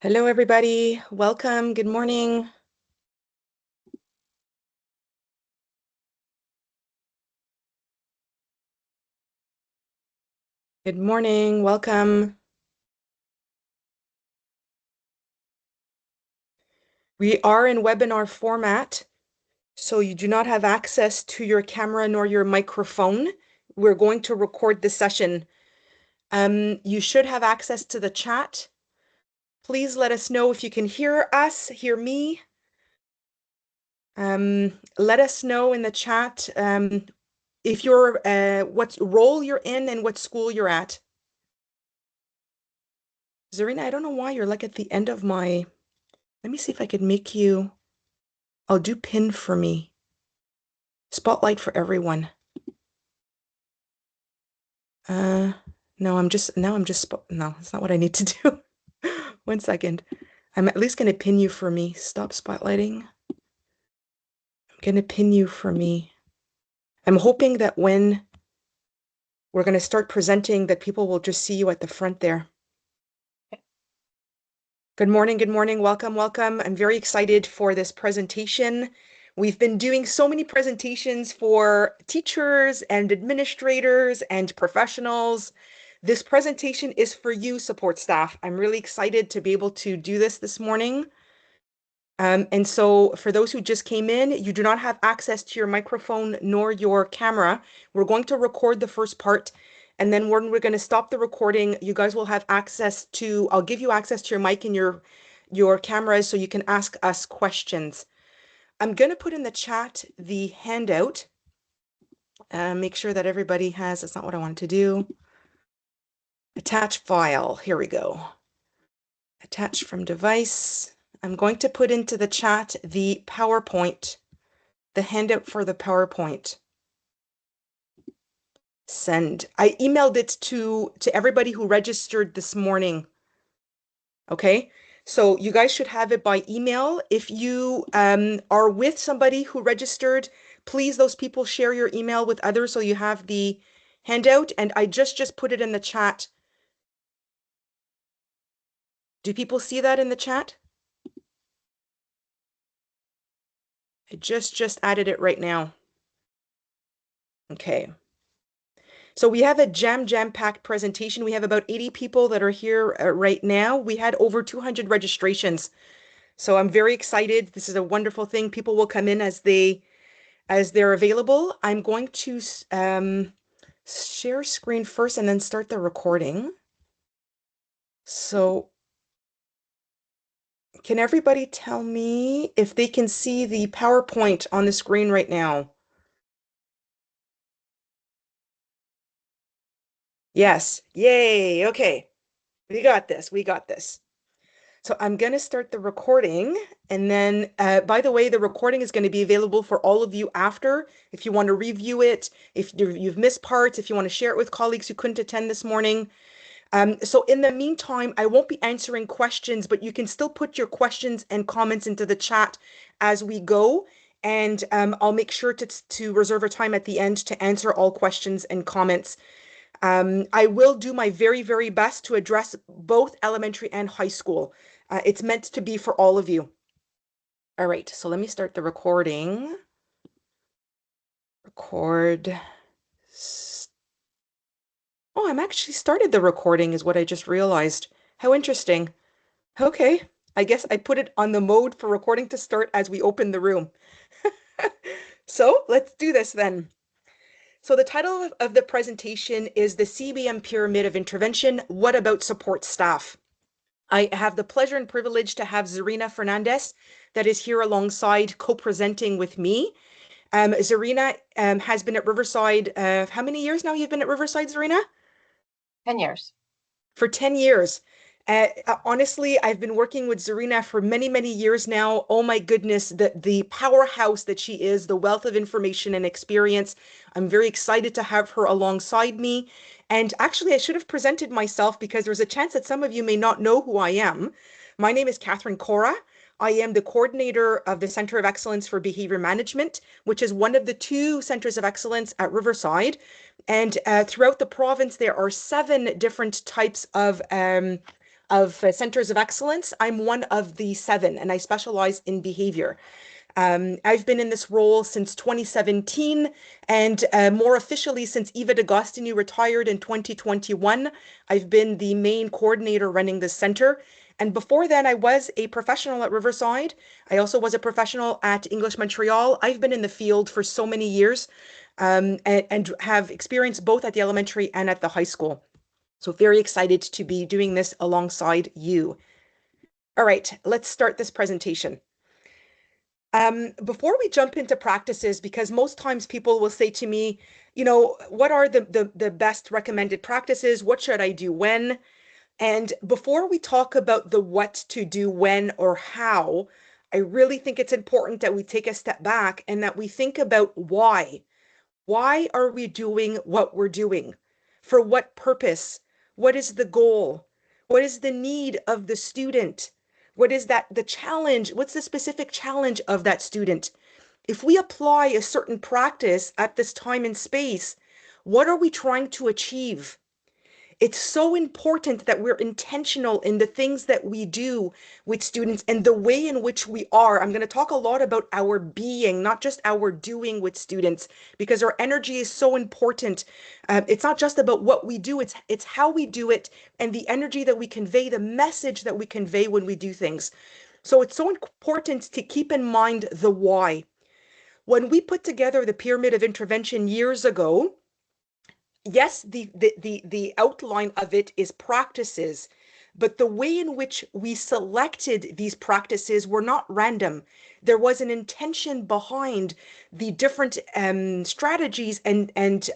Hello, everybody. Welcome. Good morning. Good morning. Welcome. We are in webinar format, so you do not have access to your camera nor your microphone. We're going to record the session. You should have access to the chat. Please let us know if you can hear us, hear me. Let us know in the chat if you're what role you're in and what school you're at. Zarina, I don't know why you're like at the end of my. Let me see if I could make you. I'll do pin for me. Spotlight for everyone. No, no, that's not what I need to do. 1 second. I'm at least going to pin you for me. Stop spotlighting. I'm going to pin you for me. I'm hoping that when we're going to start presenting that people will just see you at the front there. Good morning, good morning. Welcome, welcome. I'm very excited for this presentation. We've been doing so many presentations for teachers and administrators and professionals. This presentation is for you, support staff. I'm really excited to be able to do this morning. And so for those who just came in, you do not have access to your microphone nor your camera. We're going to record the first part. And then when we're going to stop the recording, you guys will have access to, I'll give you access to your mic and your cameras so you can ask us questions. I'm going to put in the chat the handout. Make sure that everybody has, that's not what I wanted to do. Attach file, here we go. Attach from device. I'm going to put into the chat the PowerPoint, the handout for the PowerPoint. Send. I emailed it to everybody who registered this morning. Okay, so you guys should have it by email. If you are with somebody who registered, please, those people share your email with others so you have the handout. And I just put it in the chat. Do people see that in the chat? I just added it right now. Okay. So we have a jam-packed presentation. We have about 80 people that are here right now. We had over 200 registrations. So I'm very excited. This is a wonderful thing. People will come in as they're available. I'm going to share screen first and then start the recording. So can everybody tell me if they can see the PowerPoint on the screen right now? Yes. Yay. Okay. We got this. We got this. So I'm going to start the recording. And then, by the way, the recording is going to be available for all of you after. If you want to review it, if you've missed parts, if you want to share it with colleagues who couldn't attend this morning. So in the meantime, I won't be answering questions, but you can still put your questions and comments into the chat as we go. And I'll make sure to reserve a time at the end to answer all questions and comments. I will do my very, very best to address both elementary and high school. It's meant to be for all of you. All right, so let me start the recording. Record. Oh, I'm actually started the recording is what I just realized. How interesting. Okay, I guess I put it on the mode for recording to start as we open the room. So let's do this then. So the title of the presentation is the CEBM Pyramid of Intervention. What about support staff? I have the pleasure and privilege to have Zarina Fernandes that is here alongside co-presenting with me. Zarina has been at Riverside. How many years now you've been at Riverside, Zarina? 10 years. For 10 years. Honestly, I've been working with Zarina for many, many years now. Oh my goodness, the powerhouse that she is, the wealth of information and experience. I'm very excited to have her alongside me. And actually, I should have presented myself because there's a chance that some of you may not know who I am. My name is Korah. I am the coordinator of the Center of Excellence for Behavior Management, which is one of the 2 centers of excellence at Riverside. And throughout the province, there are 7 different types of of centers of excellence. I'm one of the 7, and I specialize in behavior. I've been in this role since 2017 and more officially since Eva D'Agostini retired in 2021. I've been the main coordinator running this center. And before then, I was a professional at Riverside. I also was a professional at English Montreal. I've been in the field for so many years and have experience both at the elementary and at the high school. So very excited to be doing this alongside you. All right, let's start this presentation. Before we jump into practices, because most times people will say to me, what are the best recommended practices? What should I do when? And before we talk about the what to do when or how, I really think it's important that we take a step back and that we think about why. Why are we doing what we're doing? For what purpose? What is the goal? What is the need of the student? What is the challenge? What's the specific challenge of that student? If we apply a certain practice at this time and space, what are we trying to achieve? It's so important that we're intentional in the things that we do with students and the way in which we are. I'm going to talk a lot about our being, not just our doing with students, because our energy is so important. It's not just about what we do, it's how we do it and the energy that we convey, the message that we convey when we do things. So it's so important to keep in mind the why. When we put together the pyramid of intervention years ago, yes, the outline of it is practices, but the way in which we selected these practices were not random. There was an intention behind the different strategies and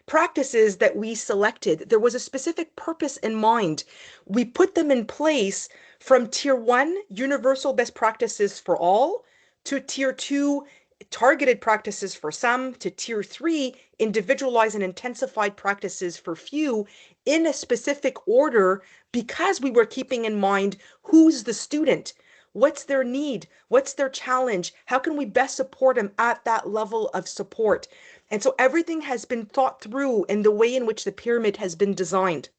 practices that we selected. There was a specific purpose in mind. We put them in place from tier 1, universal best practices for all, to tier 2, targeted practices for some, to tier 3, individualized and intensified practices for few, in a specific order, because we were keeping in mind who's the student. What's their need? What's their challenge? How can we best support them at that level of support? And so everything has been thought through in the way in which the pyramid has been designed.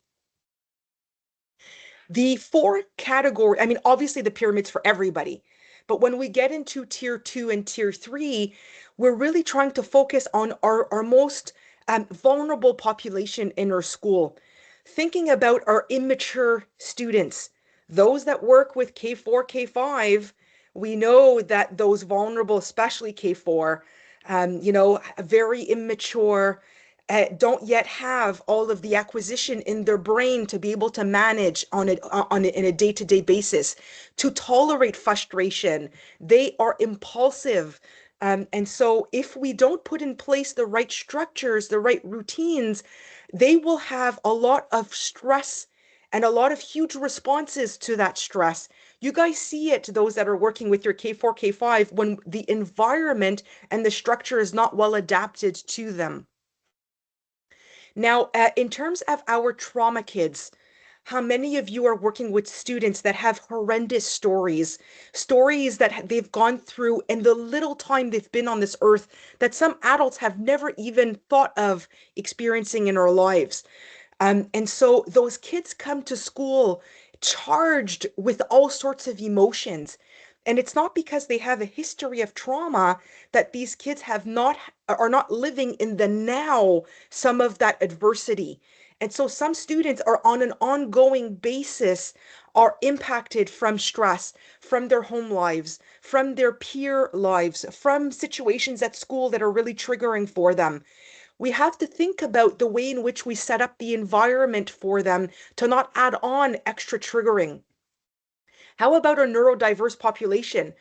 The 4 category, I mean, obviously the pyramid's for everybody, but when we get into tier 2 and tier 3, we're really trying to focus on our most vulnerable population in our school. Thinking about our immature students, those that work with K4, K5, we know that those vulnerable, especially K4, very immature, don't yet have all of the acquisition in their brain to be able to manage in a day-to-day basis, to tolerate frustration. They are impulsive. And so if we don't put in place the right structures, the right routines, they will have a lot of stress and a lot of huge responses to that stress. You guys see it, those that are working with your K4, K5, when the environment and the structure is not well adapted to them. Now, in terms of our trauma kids, how many of you are working with students that have horrendous stories, stories that they've gone through in the little time they've been on this earth that some adults have never even thought of experiencing in our lives? And so those kids come to school charged with all sorts of emotions. And it's not because they have a history of trauma that these kids are not living in the now some of that adversity. And so some students are on an ongoing basis are impacted from stress, from their home lives, from their peer lives, from situations at school that are really triggering for them. We have to think about the way in which we set up the environment for them to not add on extra triggering. How about our neurodiverse population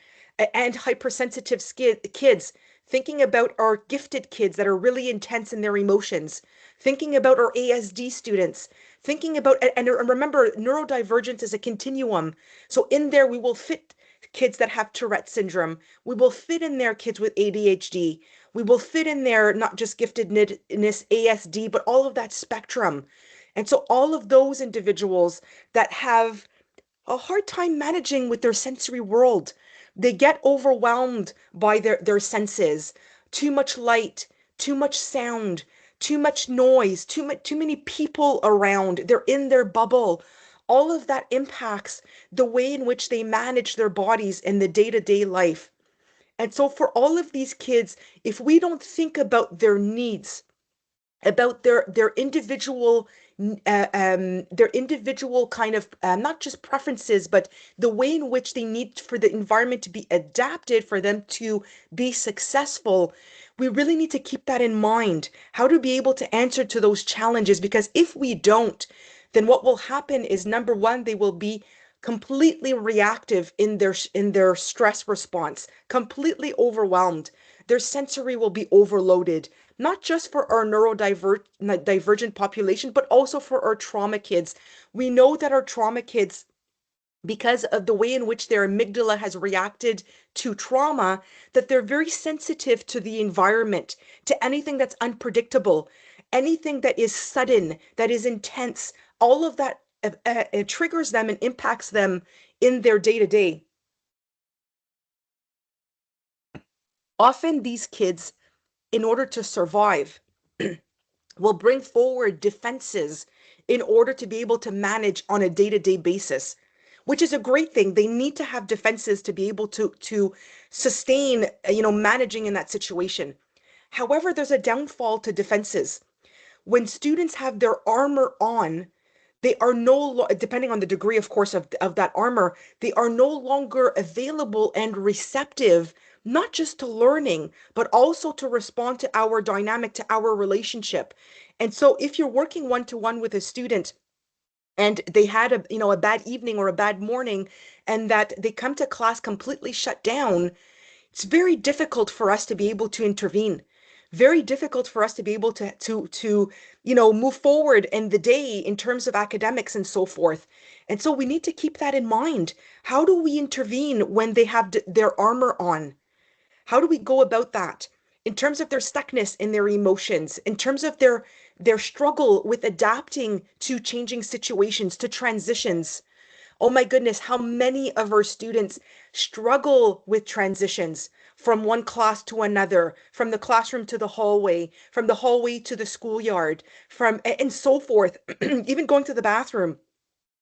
and hypersensitive kids? Thinking about our gifted kids that are really intense in their emotions, thinking about our ASD students, thinking about, and remember, neurodivergence is a continuum. So in there, we will fit kids that have Tourette syndrome. We will fit in there kids with ADHD. We will fit in there not just giftedness, ASD, but all of that spectrum. And so all of those individuals that have a hard time managing with their sensory world. They get overwhelmed by their senses. Too much light, too much sound, too much noise, too many people around. They're in their bubble. all of that impacts the way in which they manage their bodies in the day-to-day life. And so for all of these kids, if we don't think about their needs, about their individual kind of not just preferences, but the way in which they need for the environment to be adapted for them to be successful. We really need to keep that in mind, how to be able to answer to those challenges, because if we don't, then what will happen is, number one, they will be completely reactive in their stress response, completely overwhelmed. Their sensory will be overloaded, not just for our neurodivergent population, but also for our trauma kids. We know that our trauma kids, because of the way in which their amygdala has reacted to trauma, that they're very sensitive to the environment, to anything that's unpredictable, anything that is sudden, that is intense. All of that it triggers them and impacts them in their day to day. Often these kids, in order to survive, will bring forward defenses in order to be able to manage on a day-to-day basis, which is a great thing. They need to have defenses to be able to sustain, managing in that situation. However, there's a downfall to defenses. When students have their armor on, they are depending on the degree, of course, of that armor, they are no longer available and receptive, not just to learning, but also to respond to our dynamic, to our relationship. And so if you're working one-to-one with a student and they had a bad evening or a bad morning, and that they come to class completely shut down, it's very difficult for us to be able to intervene, very difficult for us to be able to move forward in the day in terms of academics and so forth. And so we need to keep that in mind. How do we intervene when they have their armor on? How do we go about that in terms of their stuckness in their emotions, in terms of their struggle with adapting to changing situations, to transitions? Oh my goodness, how many of our students struggle with transitions from one class to another, from the classroom to the hallway, from the hallway to the schoolyard, and so forth, even going to the bathroom.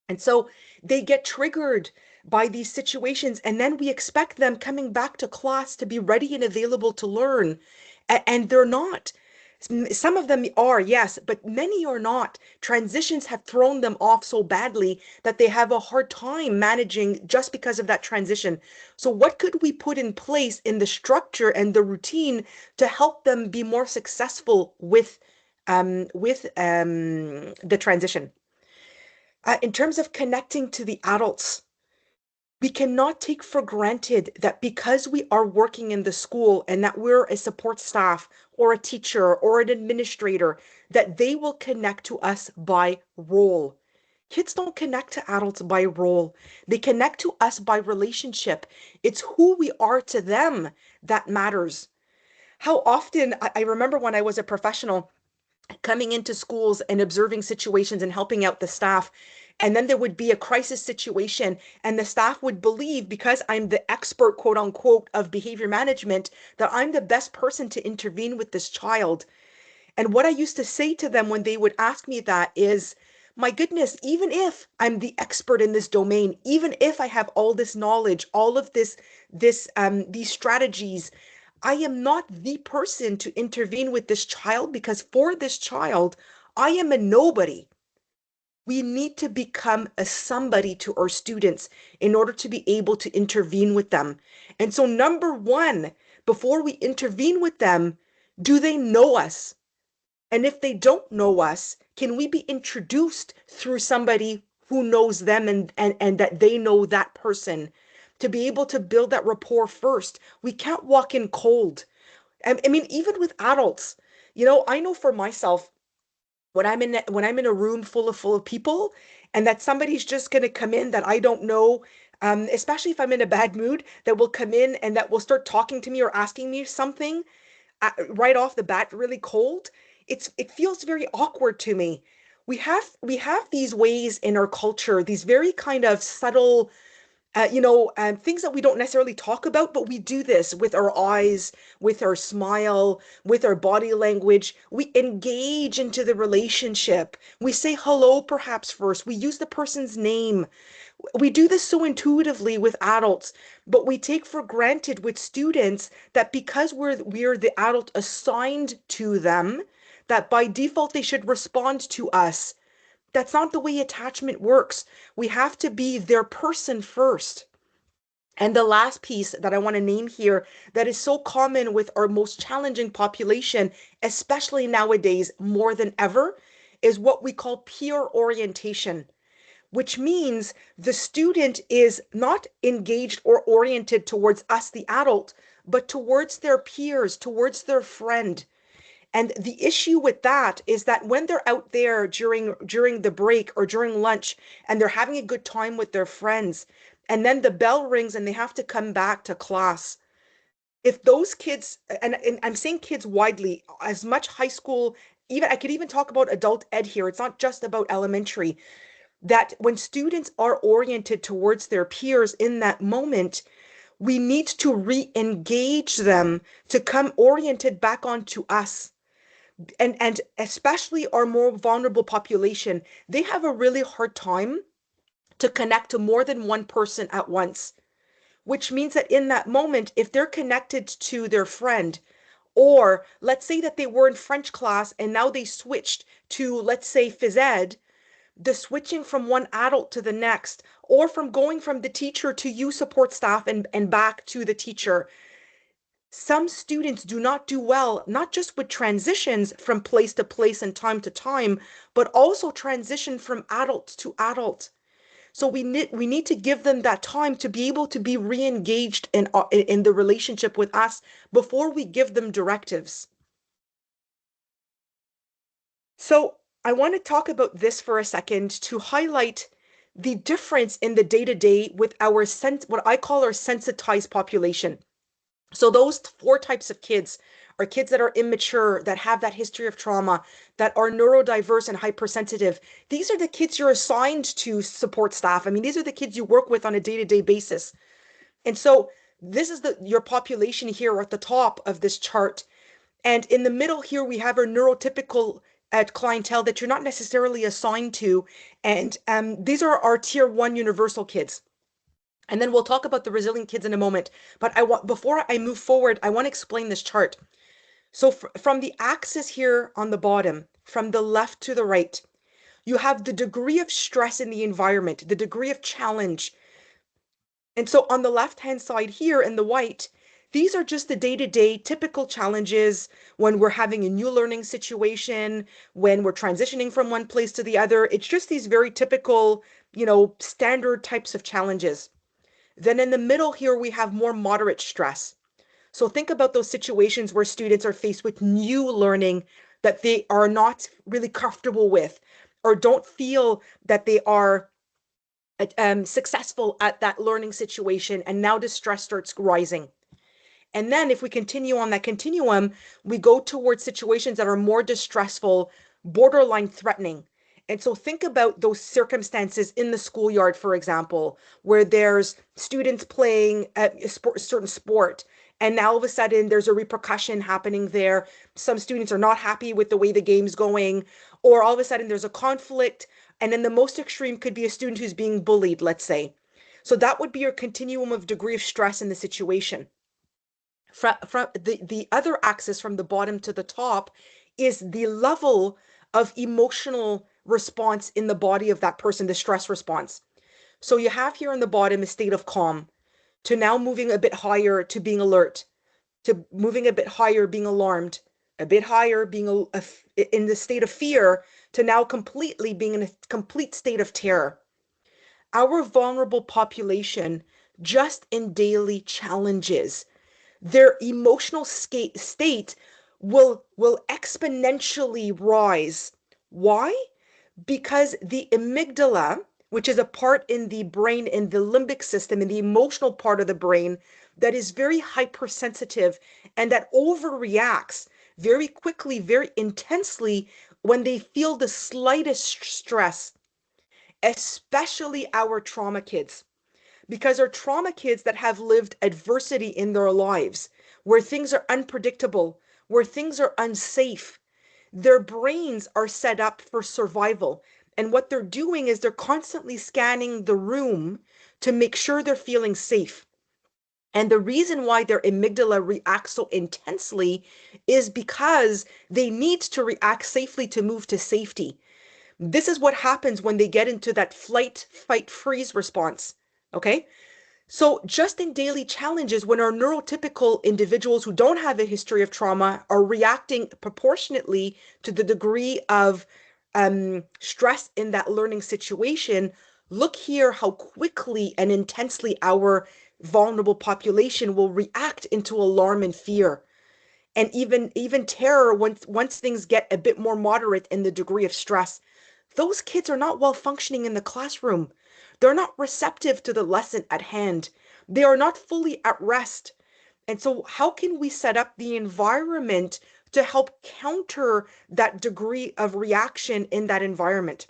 And so they get triggered by these situations, and then we expect them coming back to class to be ready and available to learn. And they're not. Some of them are, yes, but many are not. Transitions have thrown them off so badly that they have a hard time managing just because of that transition. So, what could we put in place in the structure and the routine to help them be more successful with the transition? In terms of connecting to the adults, we cannot take for granted that because we are working in the school and that we're a support staff or a teacher or an administrator, that they will connect to us by role. Kids don't connect to adults by role. They connect to us by relationship. It's who we are to them that matters. How often, I remember when I was a professional, coming into schools and observing situations and helping out the staff. And then there would be a crisis situation, and the staff would believe, because I'm the expert, quote unquote, of behavior management, that I'm the best person to intervene with this child. And what I used to say to them when they would ask me that is, my goodness, even if I'm the expert in this domain, even if I have all this knowledge, all of these strategies, I am not the person to intervene with this child, because for this child, I am a nobody. We need to become a somebody to our students in order to be able to intervene with them. And so, number one, before we intervene with them, do they know us? And if they don't know us, can we be introduced through somebody who knows them, and that they know that person, to be able to build that rapport first? We can't walk in cold. I mean, even with adults, I know for myself, when I'm in a room full of people, and that somebody's just going to come in that I don't know, especially if I'm in a bad mood, that will come in and that will start talking to me or asking me something right off the bat, really cold. It feels very awkward to me. We have these ways in our culture, these very kind of subtle things that we don't necessarily talk about, but we do this with our eyes, with our smile, with our body language. We engage into the relationship. We say hello perhaps first. We use the person's name. We do this so intuitively with adults, but we take for granted with students that because we're the adult assigned to them, that by default they should respond to us. That's not the way attachment works. We have to be their person first. And the last piece that I want to name here that is so common with our most challenging population, especially nowadays more than ever, is what we call peer orientation, which means the student is not engaged or oriented towards us, the adult, but towards their peers, towards their friend. And the issue with that is that when they're out there during the break or during lunch and they're having a good time with their friends, and then the bell rings and they have to come back to class. If those kids, and I'm saying kids widely, as much high school, even I could even talk about adult ed here. It's not just about elementary, that when students are oriented towards their peers in that moment, we need to re-engage them to come oriented back onto us. And especially our more vulnerable population, they have a really hard time to connect to more than one person at once, which means that in that moment, if they're connected to their friend, or let's say that they were in French class and now they switched to, let's say, phys ed, the switching from one adult to the next, or from going from the teacher to you support staff and back to the teacher. Some students do not do well, not just with transitions from place to place and time to time, but also transition from adult to adult. So we need to give them that time to be able to be re-engaged in the relationship with us before we give them directives. So I want to talk about this for a second to highlight the difference in the day-to-day with our what I call our sensitized population. So those four types of kids are kids that are immature, that have that history of trauma, that are neurodiverse and hypersensitive. These are the kids you're assigned to support staff. I mean, these are the kids you work with on a day-to-day basis. And so this is your population here at the top of this chart. And in the middle here, we have our neurotypical clientele that you're not necessarily assigned to. And these are our tier one universal kids. And then we'll talk about the resilient kids in a moment. But before I move forward, I want to explain this chart. So from the axis here on the bottom, from the left to the right, you have the degree of stress in the environment, the degree of challenge. And so on the left-hand side here in the white, these are just the day-to-day typical challenges when we're having a new learning situation, when we're transitioning from one place to the other. It's just these very typical, standard types of challenges. Then in the middle here, we have more moderate stress. So think about those situations where students are faced with new learning that they are not really comfortable with, or don't feel that they are successful at that learning situation, and now the stress starts rising. And then if we continue on that continuum, we go towards situations that are more distressful, borderline threatening. And so think about those circumstances in the schoolyard, for example, where there's students playing a certain sport, and now all of a sudden there's a repercussion happening there. Some students are not happy with the way the game's going, or all of a sudden there's a conflict. And then the most extreme could be a student who's being bullied, let's say. So that would be your continuum of degree of stress in the situation. From the other axis from the bottom to the top is the level of emotional response in the body of that person, the stress response. So you have here on the bottom a state of calm, to now moving a bit higher to being alert, to moving a bit higher being alarmed, a bit higher being in the state of fear, to now completely being in a complete state of terror. Our vulnerable population, just in daily challenges, their emotional state will exponentially rise. Why? Because the amygdala, which is a part in the brain, in the limbic system, in the emotional part of the brain, that is very hypersensitive and that overreacts very quickly, very intensely when they feel the slightest stress, especially our trauma kids. because are trauma kids that have lived adversity in their lives, where things are unpredictable, where things are unsafe. Their brains are set up for survival. And what they're doing is they're constantly scanning the room to make sure they're feeling safe. And the reason why their amygdala reacts so intensely is because they need to react safely to move to safety. This is what happens when they get into that flight, fight, freeze response. Okay? So, just in daily challenges, when our neurotypical individuals who don't have a history of trauma are reacting proportionately to the degree of stress in that learning situation, look here how quickly and intensely our vulnerable population will react into alarm and fear. And even terror once things get a bit more moderate in the degree of stress. Those kids are not well functioning in the classroom. They're not receptive to the lesson at hand. They are not fully at rest. And so, how can we set up the environment to help counter that degree of reaction in that environment?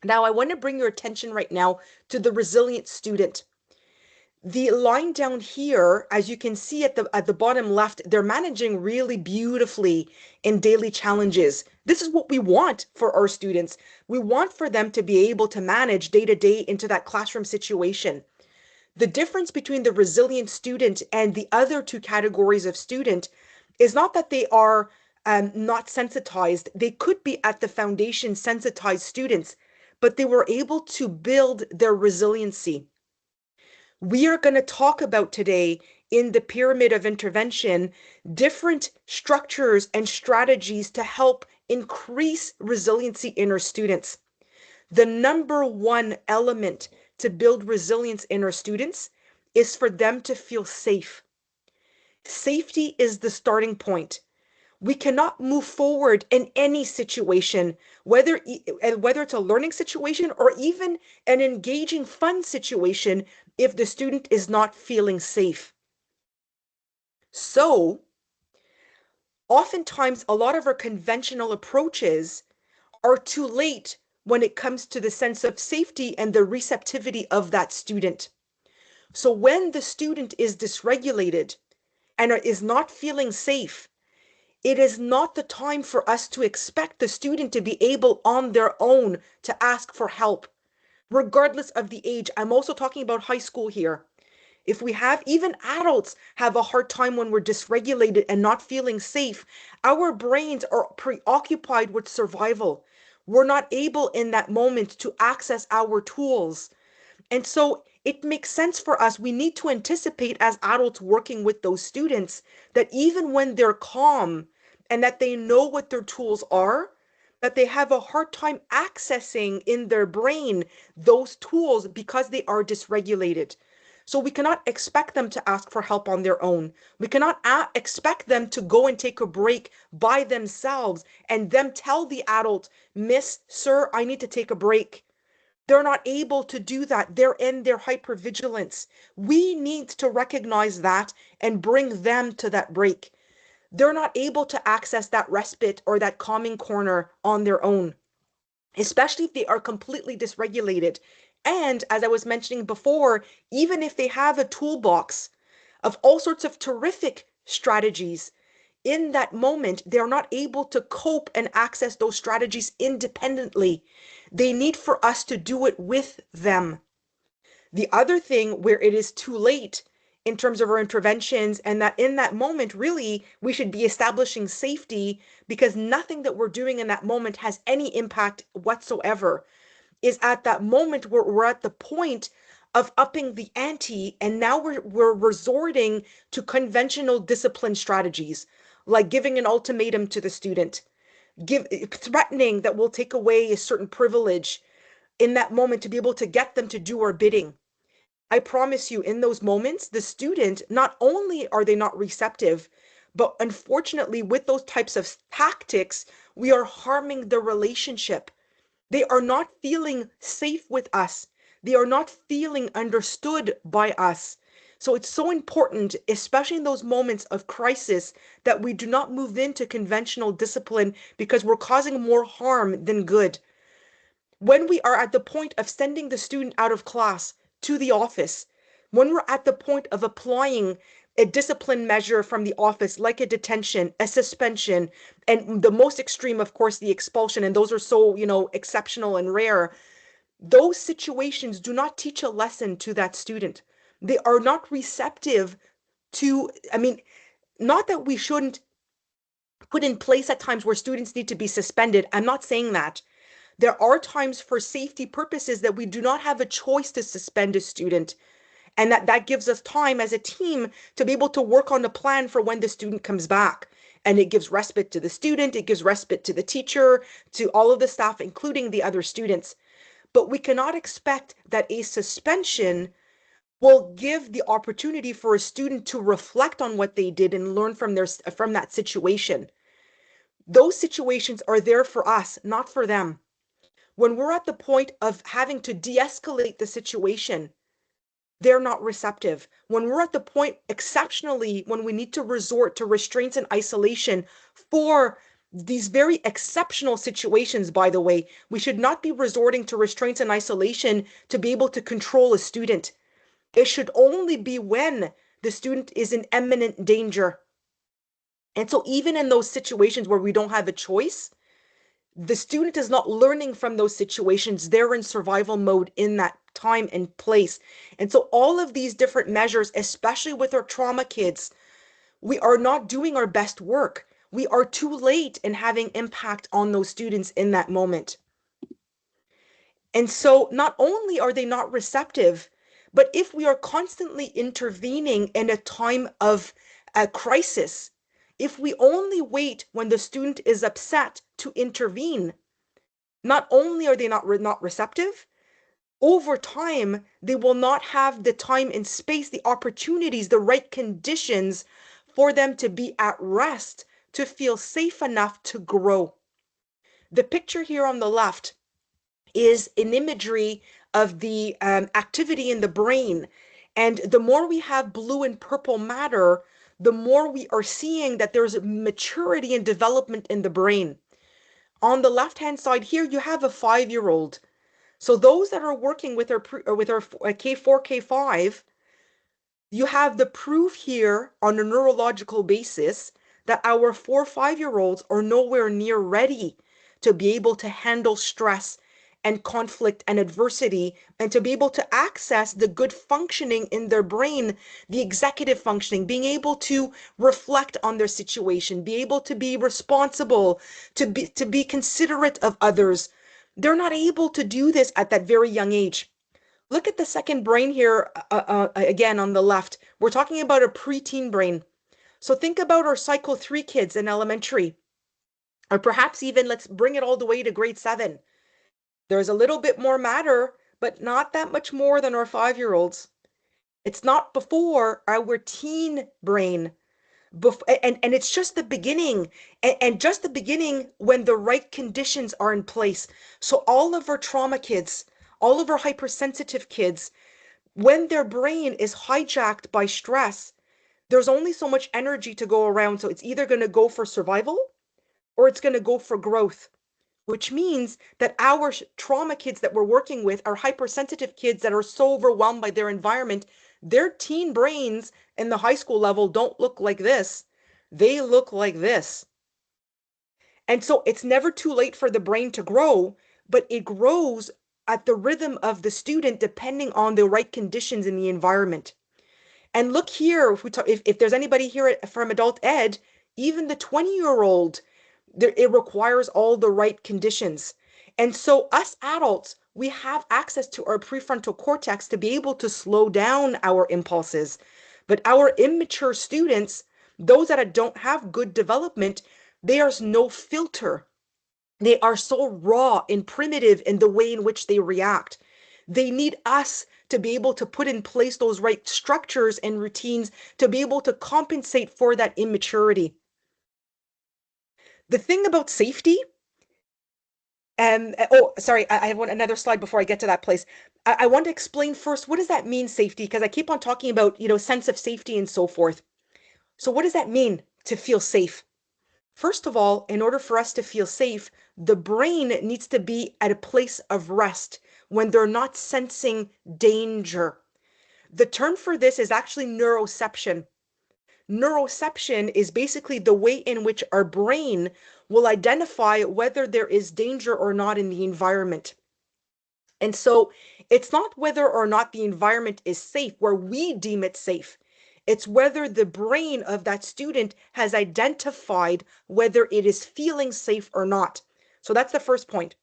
Now, I want to bring your attention right now to the resilient student. The line down here, as you can see at the bottom left, they're managing really beautifully in daily challenges. This is what we want for our students. We want for them to be able to manage day to day into that classroom situation. The difference between the resilient student and the other two categories of student is not that they are not sensitized. They could be at the foundation sensitized students, but they were able to build their resiliency. We are going to talk about today in the pyramid of intervention different structures and strategies to help increase resiliency in our students. The number one element to build resilience in our students is for them to feel safe. Safety is the starting point. We cannot move forward in any situation, whether it's a learning situation or even an engaging fun situation, if the student is not feeling safe. So, oftentimes, a lot of our conventional approaches are too late when it comes to the sense of safety and the receptivity of that student. So, when the student is dysregulated and is not feeling safe, it is not the time for us to expect the student to be able on their own to ask for help, regardless of the age. I'm also talking about high school here. If we have, even adults have a hard time when we're dysregulated and not feeling safe, our brains are preoccupied with survival. We're not able in that moment to access our tools. And so it makes sense for us. We need to anticipate as adults working with those students that even when they're calm and that they know what their tools are, that they have a hard time accessing in their brain those tools because they are dysregulated. So we cannot expect them to ask for help on their own. We cannot expect them to go and take a break by themselves and them tell the adult, Miss, Sir, I need to take a break. They're not able to do that. They're in their hypervigilance. We need to recognize that and bring them to that break. They're not able to access that respite or that calming corner on their own, especially if they are completely dysregulated. And as I was mentioning before, even if they have a toolbox of all sorts of terrific strategies, in that moment, they're not able to cope and access those strategies independently. They need for us to do it with them. The other thing where it is too late in terms of our interventions, and that in that moment, really, we should be establishing safety because nothing that we're doing in that moment has any impact whatsoever, is at that moment where we're at the point of upping the ante, and now we're resorting to conventional discipline strategies like giving an ultimatum to the student, threatening that we'll take away a certain privilege in that moment to be able to get them to do our bidding. I promise you, in those moments, the student, not only are they not receptive, but unfortunately, with those types of tactics, we are harming the relationship. They are not feeling safe with us. They are not feeling understood by us. So it's so important, especially in those moments of crisis, that we do not move into conventional discipline because we're causing more harm than good. When we are at the point of sending the student out of class to the office, when we're at the point of applying a discipline measure from the office, like a detention, a suspension, and the most extreme, of course, the expulsion, and those are so, exceptional and rare, those situations do not teach a lesson to that student. They are not receptive to, not that we shouldn't put in place at times where students need to be suspended. I'm not saying that. There are times for safety purposes that we do not have a choice to suspend a student. And that gives us time as a team to be able to work on a plan for when the student comes back. And it gives respite to the student, it gives respite to the teacher, to all of the staff, including the other students. But we cannot expect that a suspension will give the opportunity for a student to reflect on what they did and learn from that situation. Those situations are there for us, not for them. When we're at the point of having to de-escalate the situation, they're not receptive. When we're at the point, exceptionally, when we need to resort to restraints and isolation for these very exceptional situations, by the way, we should not be resorting to restraints and isolation to be able to control a student. It should only be when the student is in imminent danger. And so even in those situations where we don't have a choice, the student is not learning from those situations. They're in survival mode in that time and place. And so all of these different measures, especially with our trauma kids, we are not doing our best work. We are too late in having impact on those students in that moment. And so not only are they not receptive, but if we are constantly intervening in a time of a crisis, if we only wait when the student is upset to intervene, not only are they not receptive, over time, they will not have the time and space, the opportunities, the right conditions for them to be at rest, to feel safe enough to grow. The picture here on the left is an imagery of the activity in the brain. And the more we have blue and purple matter, the more we are seeing that there's maturity and development in the brain. On the left-hand side here, you have a 5-year-old. So those that are working with our K4, K5, you have the proof here on a neurological basis that our 4, 5-year-olds are nowhere near ready to be able to handle stress and conflict and adversity and to be able to access the good functioning in their brain, the executive functioning, being able to reflect on their situation, be able to be responsible, to be considerate of others. They're not able to do this at that very young age. Look at the second brain here, again on the left. We're talking about a preteen brain. So think about our Cycle 3 kids in elementary, or perhaps even let's bring it all the way to grade 7. There's a little bit more matter, but not that much more than our 5-year-olds. It's not before our teen brain. And it's just the beginning, and just the beginning when the right conditions are in place. So all of our trauma kids, all of our hypersensitive kids, when their brain is hijacked by stress, there's only so much energy to go around. So it's either going to go for survival or it's going to go for growth, which means that our trauma kids that we're working with are hypersensitive kids that are so overwhelmed by their environment. Their teen brains in the high school level don't look like this. They look like this. And so it's never too late for the brain to grow, but it grows at the rhythm of the student depending on the right conditions in the environment. And look here, if there's anybody here from adult ed, even the 20-year-old, it requires all the right conditions. And so us adults, we have access to our prefrontal cortex to be able to slow down our impulses. But our immature students, those that don't have good development, there's no filter. They are so raw and primitive in the way in which they react. They need us to be able to put in place those right structures and routines to be able to compensate for that immaturity. The thing about safety, oh, sorry, I have another slide before I get to that place. I want to explain first, what does that mean, safety? Because I keep on talking about, sense of safety and so forth. So what does that mean to feel safe? First of all, in order for us to feel safe, the brain needs to be at a place of rest when they're not sensing danger. The term for this is actually neuroception. Neuroception is basically the way in which our brain will identify whether there is danger or not in the environment. And so it's not whether or not the environment is safe where we deem it safe. It's whether the brain of that student has identified whether it is feeling safe or not. So that's the first point.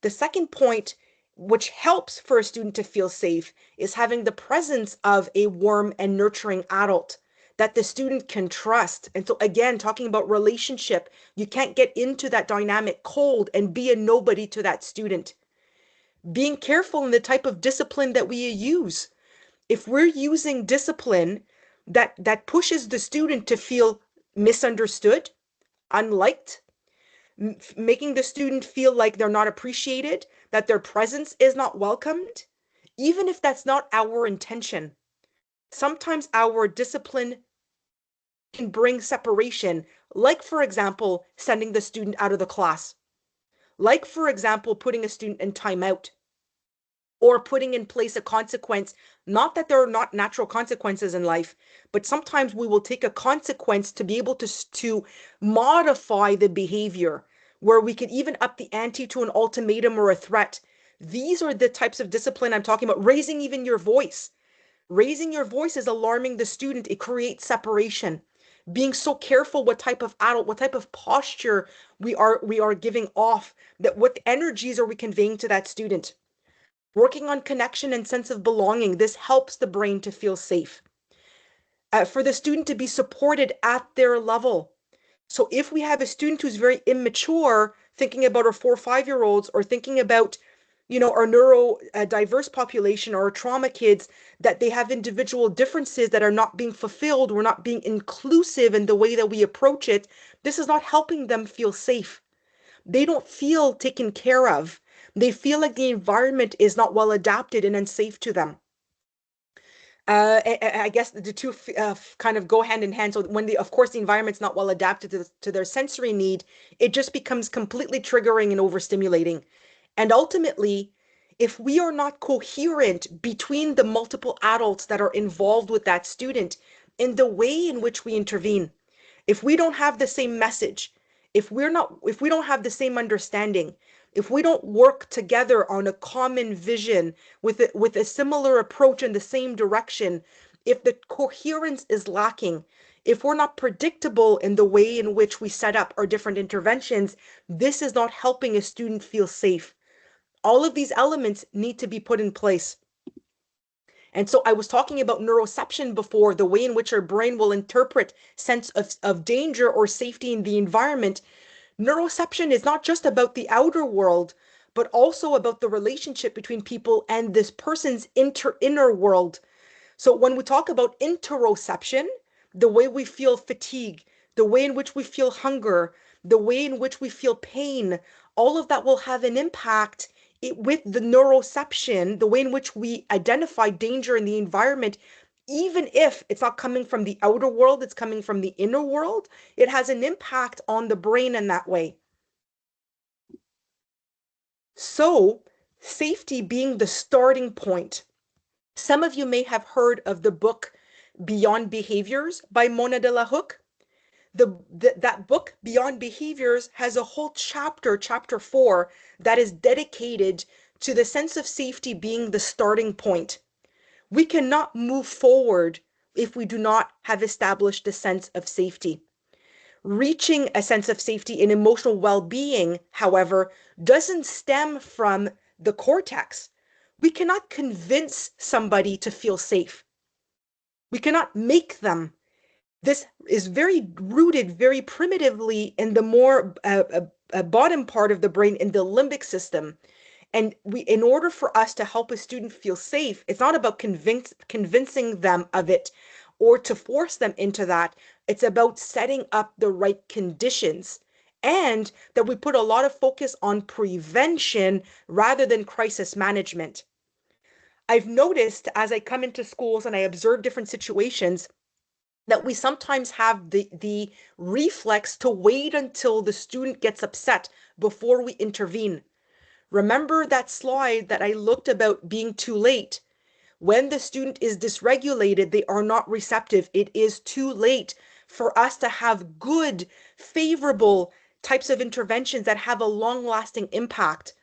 The second point, which helps for a student to feel safe, is having the presence of a warm and nurturing adult that the student can trust. And so, again, talking about relationship, you can't get into that dynamic cold and be a nobody to that student. Being careful in the type of discipline that we use. If we're using discipline that pushes the student to feel misunderstood, unliked, making the student feel like they're not appreciated, that their presence is not welcomed, even if that's not our intention. Sometimes our discipline can bring separation, like, for example, sending the student out of the class, like, for example, putting a student in timeout, or putting in place a consequence. Not that there are not natural consequences in life, but sometimes we will take a consequence to be able to modify the behavior, where we could even up the ante to an ultimatum or a threat. These are the types of discipline I'm talking about. Raising even your voice. Raising your voice is alarming the student. It creates separation. Being so careful what type of adult, what type of posture we are giving off, that what energies are we conveying to that student. Working on connection and sense of belonging. This helps the brain to feel safe. For the student to be supported at their level. So if we have a student who's very immature, thinking about our 4 or 5-year-olds, or thinking about, our neurodiverse population or our trauma kids, that they have individual differences that are not being fulfilled, we're not being inclusive in the way that we approach it, this is not helping them feel safe. They don't feel taken care of. They feel like the environment is not well adapted and unsafe to them. I guess the two kind of go hand in hand. So when of course, the environment's not well adapted to their sensory need, it just becomes completely triggering and overstimulating. And ultimately, if we are not coherent between the multiple adults that are involved with that student in the way in which we intervene, if we don't have the same message, if we don't have the same understanding, if we don't work together on a common vision with a similar approach in the same direction, if the coherence is lacking, if we're not predictable in the way in which we set up our different interventions, this is not helping a student feel safe. All of these elements need to be put in place. And so I was talking about neuroception before, the way in which our brain will interpret sense of danger or safety in the environment. Neuroception is not just about the outer world, but also about the relationship between people and this person's inner world. So when we talk about interoception, the way we feel fatigue, the way in which we feel hunger, the way in which we feel pain, all of that will have an impact with the neuroception, the way in which we identify danger in the environment. Even if it's not coming from the outer world, it's coming from the inner world, it has an impact on the brain in that way. So, safety being the starting point. Some of you may have heard of the book Beyond Behaviors by Mona de la Hooke. That book, Beyond Behaviors, has a whole chapter 4, that is dedicated to the sense of safety being the starting point. We cannot move forward if we do not have established a sense of safety. Reaching a sense of safety in emotional well-being, however, doesn't stem from the cortex. We cannot convince somebody to feel safe. We cannot make them. This is very rooted very primitively in the more bottom part of the brain, in the limbic system. And in order for us to help a student feel safe, it's not about convincing them of it or to force them into that. It's about setting up the right conditions, and that we put a lot of focus on prevention rather than crisis management. I've noticed as I come into schools and I observe different situations that we sometimes have the reflex to wait until the student gets upset before we intervene, Remember that slide that I looked about being too late? When the student is dysregulated, they are not receptive. It is too late for us to have good, favorable types of interventions that have a long-lasting impact.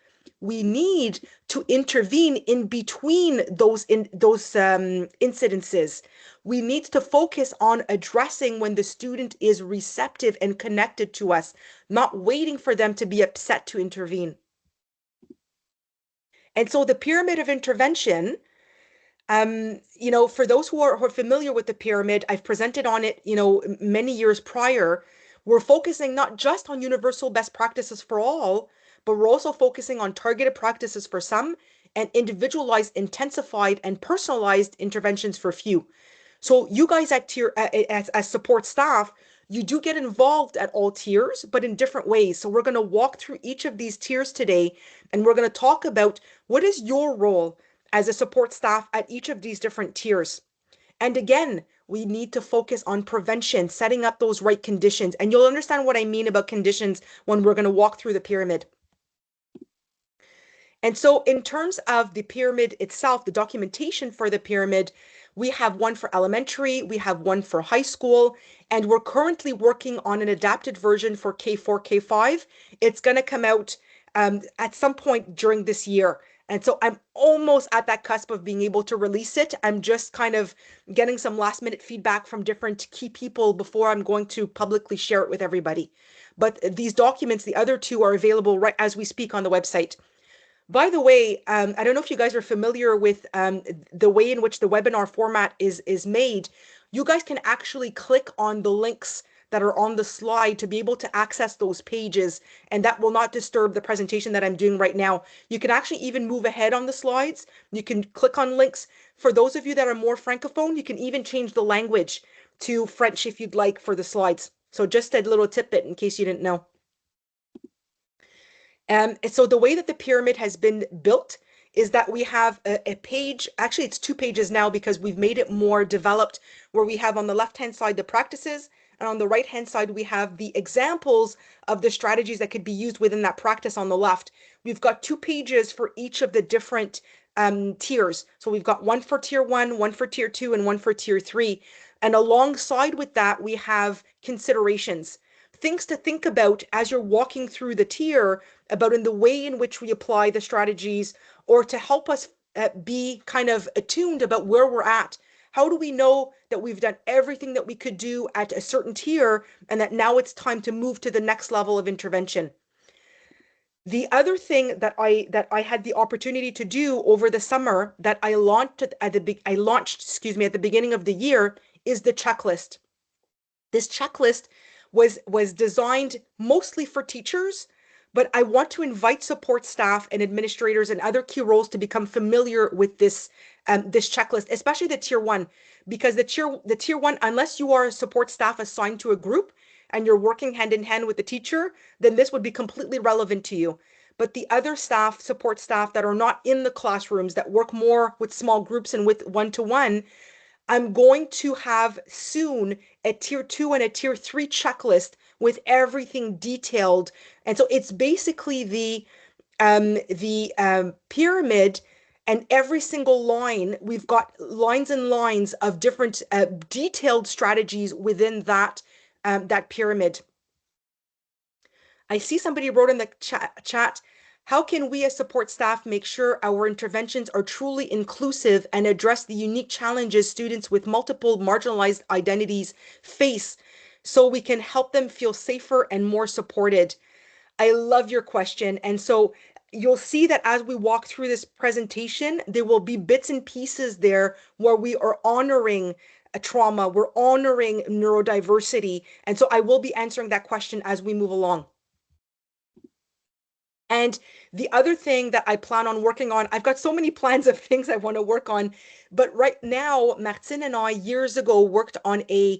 We need to intervene in between those incidences. We need to focus on addressing when the student is receptive and connected to us, not waiting for them to be upset to intervene. And so the pyramid of intervention, for those who are familiar with the pyramid, I've presented on it, many years prior. We're focusing not just on universal best practices for all, but we're also focusing on targeted practices for some and individualized, intensified, and personalized interventions for few. So you guys at tier as support staff, you do get involved at all tiers, but in different ways. So we're going to walk through each of these tiers today, and we're going to talk about what is your role as a support staff at each of these different tiers. And again, we need to focus on prevention, setting up those right conditions. And you'll understand what I mean about conditions when we're going to walk through the pyramid. And so in terms of the pyramid itself, the documentation for the pyramid, we have one for elementary, we have one for high school, and we're currently working on an adapted version for K4, K5. It's going to come out at some point during this year. And so I'm almost at that cusp of being able to release it. I'm just kind of getting some last minute feedback from different key people before I'm going to publicly share it with everybody. But these documents, the other two, are available right as we speak on the website. By the way, I don't know if you guys are familiar with the way in which the webinar format is made. You guys can actually click on the links that are on the slide to be able to access those pages, and that will not disturb the presentation that I'm doing right now. You can actually even move ahead on the slides. You can click on links. For those of you that are more francophone, you can even change the language to French if you'd like for the slides. So just a little tidbit in case you didn't know. So the way that the pyramid has been built is that we have a page, actually it's two pages now because we've made it more developed, where we have on the left-hand side the practices, and on the right-hand side we have the examples of the strategies that could be used within that practice on the left. We've got two pages for each of the different tiers. So we've got one for tier 1, one for tier 2, and one for tier 3. And alongside with that, we have considerations, things to think about as you're walking through the tier, about in the way in which we apply the strategies, or to help us be kind of attuned about where we're at. How do we know that we've done everything that we could do at a certain tier and that now it's time to move to the next level of intervention? The other thing that I had the opportunity to do over the summer that I launched at the beginning of the year is the checklist. This checklist was designed mostly for teachers, but I want to invite support staff and administrators and other key roles to become familiar with this checklist, especially the tier 1, because the tier 1, unless you are a support staff assigned to a group and you're working hand in hand with the teacher, then this would be completely relevant to you. But the other staff, support staff that are not in the classrooms, that work more with small groups and with one-to-one, I'm going to have soon a tier 2 and a tier 3 checklist with everything detailed. And so it's basically the pyramid, and every single line, we've got lines and lines of different detailed strategies within that pyramid. I see somebody wrote in the chat, how can we as support staff make sure our interventions are truly inclusive and address the unique challenges students with multiple marginalized identities face so we can help them feel safer and more supported? I love your question. And so you'll see that as we walk through this presentation, there will be bits and pieces there where we are honoring a trauma, we're honoring neurodiversity. And so I will be answering that question as we move along. And the other thing that I plan on working on, I've got so many plans of things I want to work on, but right now, Martine and I years ago worked on a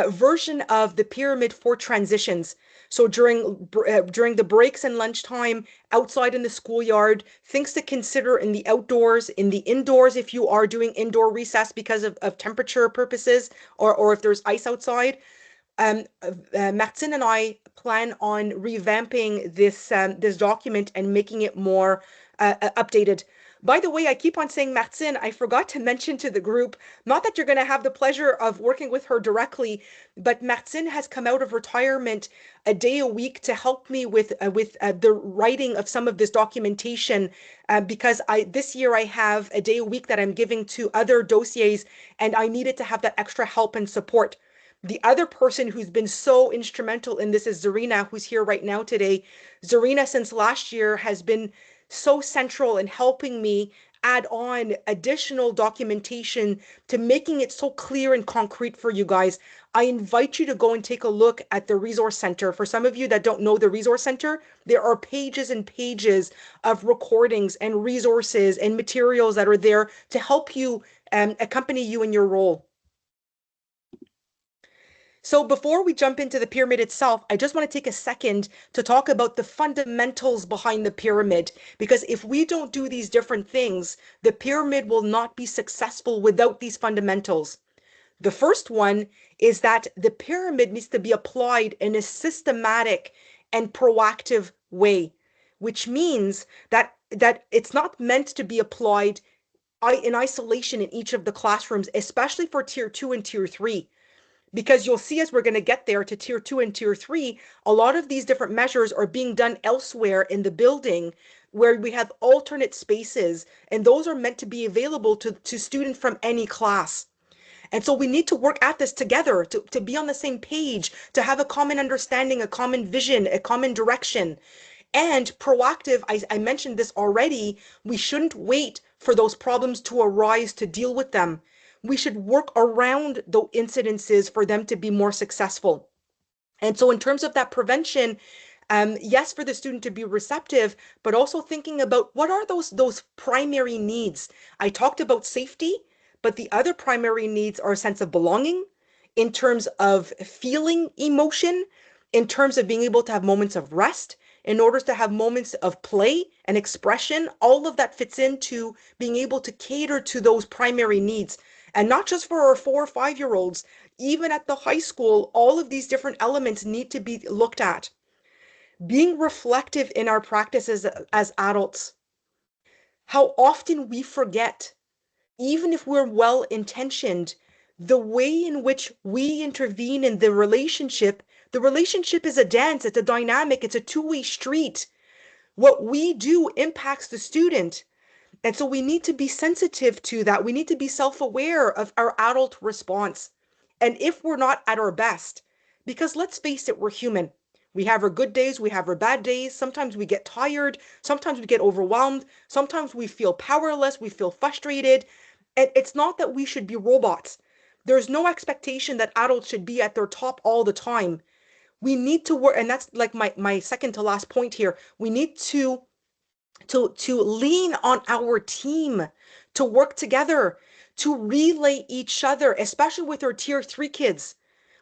version of the pyramid for transitions. So during the breaks and lunchtime, outside in the schoolyard, things to consider in the outdoors, in the indoors if you are doing indoor recess because of temperature purposes, or if there's ice outside. Martin and I plan on revamping this document and making it more updated. By the way, I keep on saying Martin. I forgot to mention to the group, not that you're going to have the pleasure of working with her directly, but Martin has come out of retirement a day a week to help me with the writing of some of this documentation because I this year I have a day a week that I'm giving to other dossiers, and I needed to have that extra help and support. The other person who's been so instrumental in this is Zarina, who's here right now today. Zarina, since last year, has been so central in helping me add on additional documentation to making it so clear and concrete for you guys. I invite you to go and take a look at the Resource Center. For some of you that don't know the Resource Center, there are pages and pages of recordings and resources and materials that are there to help you accompany you in your role. So before we jump into the pyramid itself, I just want to take a second to talk about the fundamentals behind the pyramid, because if we don't do these different things, the pyramid will not be successful without these fundamentals. The first one is that the pyramid needs to be applied in a systematic and proactive way, which means that it's not meant to be applied in isolation in each of the classrooms, especially for tier 2 and tier 3. Because you'll see as we're going to get there to tier 2 and tier 3, a lot of these different measures are being done elsewhere in the building where we have alternate spaces, and those are meant to be available to students from any class. And so we need to work at this together to be on the same page, to have a common understanding, a common vision, a common direction. And proactive, I mentioned this already, we shouldn't wait for those problems to arise to deal with them. We should work around the incidences for them to be more successful. And so in terms of that prevention, yes, for the student to be receptive, but also thinking about what are those primary needs. I talked about safety, but the other primary needs are a sense of belonging, in terms of feeling emotion, in terms of being able to have moments of rest, in order to have moments of play and expression. All of that fits into being able to cater to those primary needs. And not just for our 4 or 5-year-olds, even at the high school, all of these different elements need to be looked at. Being reflective in our practices as adults. How often we forget, even if we're well intentioned, the way in which we intervene in the relationship is a dance, it's a dynamic, it's a two-way street. What we do impacts the student. And so we need to be sensitive to that. We need to be self-aware of our adult response. And if we're not at our best, because let's face it, we're human. We have our good days, we have our bad days. Sometimes we get tired, sometimes we get overwhelmed, sometimes we feel powerless, we feel frustrated. And it's not that we should be robots. There's no expectation that adults should be at their top all the time. We need to work, and that's like my second to last point here. We need to lean on our team, to work together, to relay each other, especially with our tier 3 kids.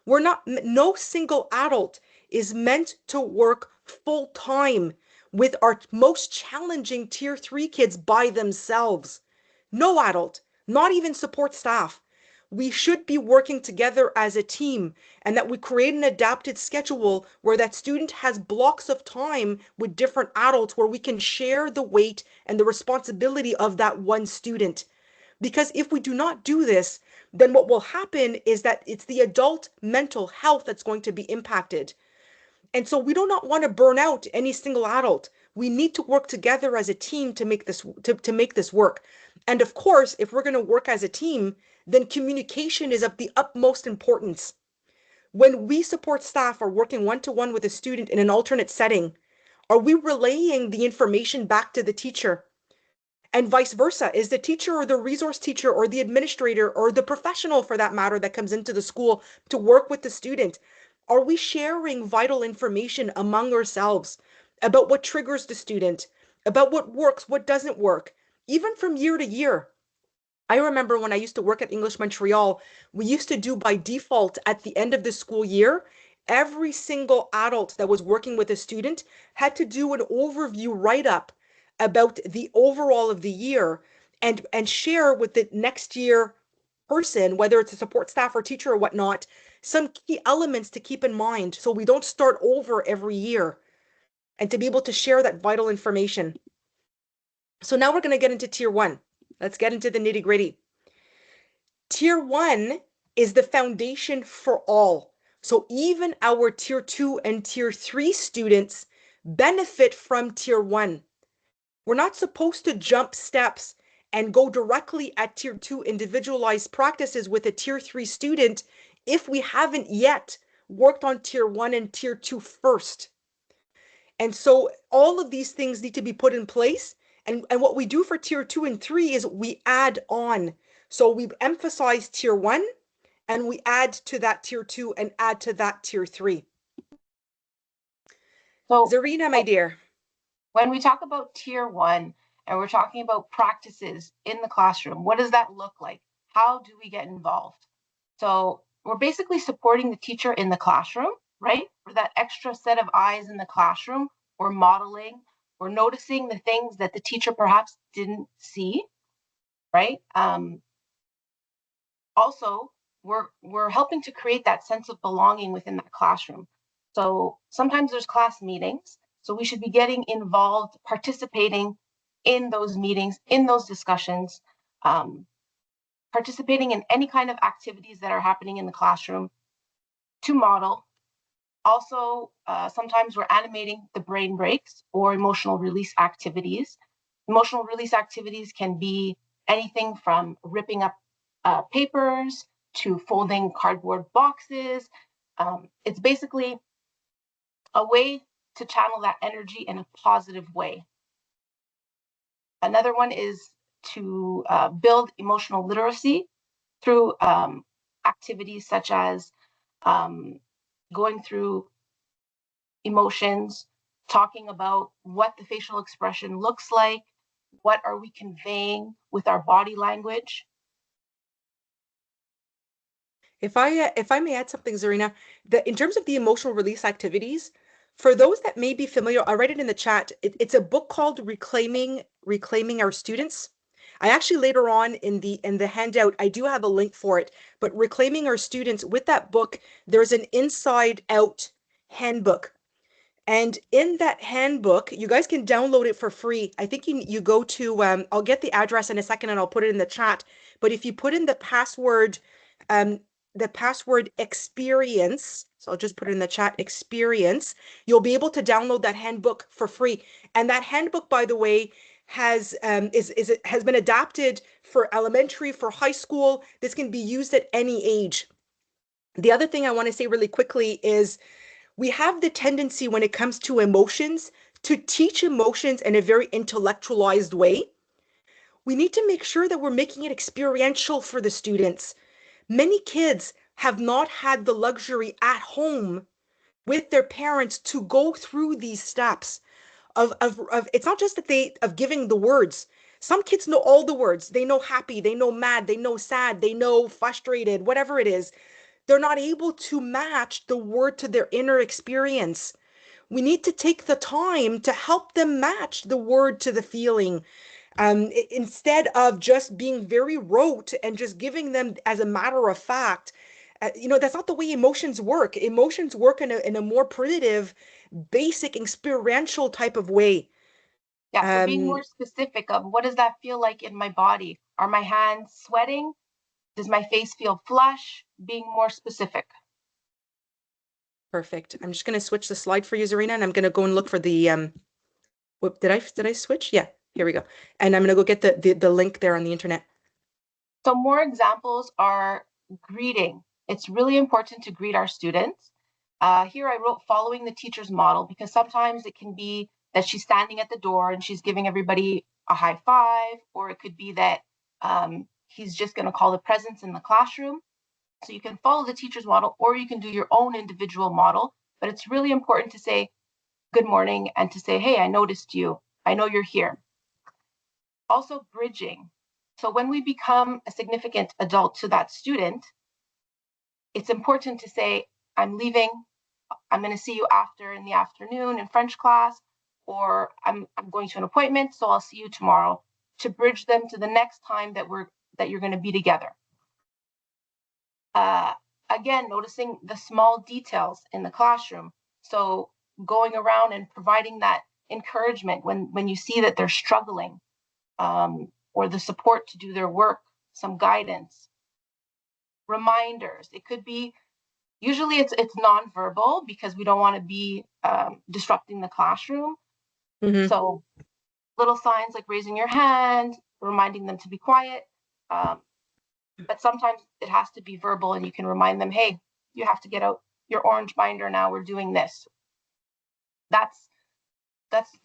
We're not, no single adult is meant to work full time with our most challenging tier 3 kids by themselves. No adult, not even support staff. We should be working together as a team, and that we create an adapted schedule where that student has blocks of time with different adults where we can share the weight and the responsibility of that one student. Because if we do not do this, then what will happen is that it's the adult mental health that's going to be impacted. And so we do not want to burn out any single adult. We need to work together as a team to make this work. And of course, if we're going to work as a team, then communication is of the utmost importance. When we support staff are working one-to-one with a student in an alternate setting, are we relaying the information back to the teacher? And vice versa, is the teacher or the resource teacher or the administrator or the professional for that matter that comes into the school to work with the student, are we sharing vital information among ourselves about what triggers the student, about what works, what doesn't work, even from year to year? I remember when I used to work at English Montreal, we used to do by default at the end of the school year, every single adult that was working with a student had to do an overview write-up about the overall of the year and share with the next year person, whether it's a support staff or teacher or whatnot, some key elements to keep in mind so we don't start over every year, and to be able to share that vital information. So now we're going to get into tier 1. Let's get into the nitty-gritty. Tier 1 is the foundation for all. So even our tier 2 and tier 3 students benefit from tier 1. We're not supposed to jump steps and go directly at tier 2 individualized practices with a tier 3 student if we haven't yet worked on tier 1 and tier 2 first. And so all of these things need to be put in place. And what we do for tier 2 and 3 is we add on. So we emphasize tier 1 and we add to that tier 2 and add to that tier 3. So Zarina, my dear. when we talk about tier 1 and we're talking about practices in the classroom, what does that look like? How do we get involved? So we're basically supporting the teacher in the classroom, right? For that extra set of eyes in the classroom, we're modeling, we're noticing the things that the teacher perhaps didn't see, right? Also, we're helping to create that sense of belonging within that classroom. So sometimes there's class meetings, so we should be getting involved, participating in those meetings, in those discussions, participating in any kind of activities that are happening in the classroom to model. Also, sometimes we're animating the brain breaks or emotional release activities. Emotional release activities can be anything from ripping up papers to folding cardboard boxes. It's basically a way to channel that energy in a positive way. Another one is to build emotional literacy through activities such as going through emotions, talking about what the facial expression looks like, what are we conveying with our body language. If I may add something, Zarina, in terms of the emotional release activities, for those that may be familiar, I'll write it in the chat. It's a book called Reclaiming Our Students. I actually later on in the handout, I do have a link for it, but Reclaiming Our Students, with that book, there's an inside out handbook. And in that handbook, you guys can download it for free. I think you go to, I'll get the address in a second and I'll put it in the chat. But if you put in um, the password experience, so I'll just put it in the chat, experience, you'll be able to download that handbook for free. And that handbook, by the way, has has been adapted for elementary, for high school. This can be used at any age. The other thing I want to say really quickly is we have the tendency when it comes to emotions to teach emotions in a very intellectualized way. We need to make sure that we're making it experiential for the students. Many kids have not had the luxury at home with their parents to go through these steps of it's not just that they of giving the words. Some kids know all the words. They know happy, they know mad, they know sad, they know frustrated, whatever it is. They're not able to match the word to their inner experience. We need to take the time to help them match the word to the feeling. Instead of just being very rote and just giving them as a matter of fact. That's not the way emotions work. Emotions work in a more primitive, basic, experiential type of way. Yeah, so being Um, more specific of what does that feel like in my body? Are my hands sweating? Does my face feel flush? Being more specific. Perfect. I'm just going to switch the slide for you, Zarina, and I'm going to go and look for the whoop, did I switch? Yeah, here we go. And I'm going to go get the link there on the internet. So more examples are greeting. It's really important to greet our students. Here I wrote following the teacher's model because sometimes it can be that she's standing at the door and she's giving everybody a high five, or it could be that he's just going to call the presence in the classroom. So you can follow the teacher's model or you can do your own individual model, but it's really important to say good morning and to say, hey, I noticed you. I know you're here. Also bridging. So when we become a significant adult to that student, it's important to say, I'm leaving. I'm going to see you after in the afternoon in French class, or I'm going to an appointment, so I'll see you tomorrow, to bridge them to the next time that you're going to be together. Again, noticing the small details in the classroom. So going around and providing that encouragement when you see that they're struggling, or the support to do their work, some guidance, reminders. It could be, usually it's nonverbal because we don't want to be disrupting the classroom. Mm-hmm. So little signs like raising your hand, reminding them to be quiet. Um, but sometimes it has to be verbal, and you can remind them, hey, you have to get out your orange binder now, we're doing this. That's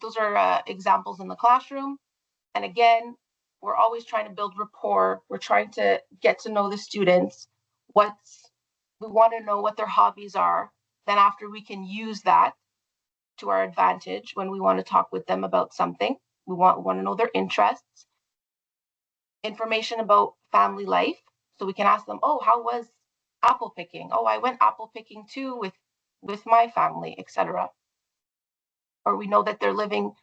those are examples in the classroom. And again, we're always trying to build rapport. We're trying to get to know the students. We want to know what their hobbies are. Then after, we can use that to our advantage when we want to talk with them about something. We want to know their interests, information about family life. So we can ask them, oh, how was apple picking? Oh, I went apple picking too with my family, etc. Or we know that they're living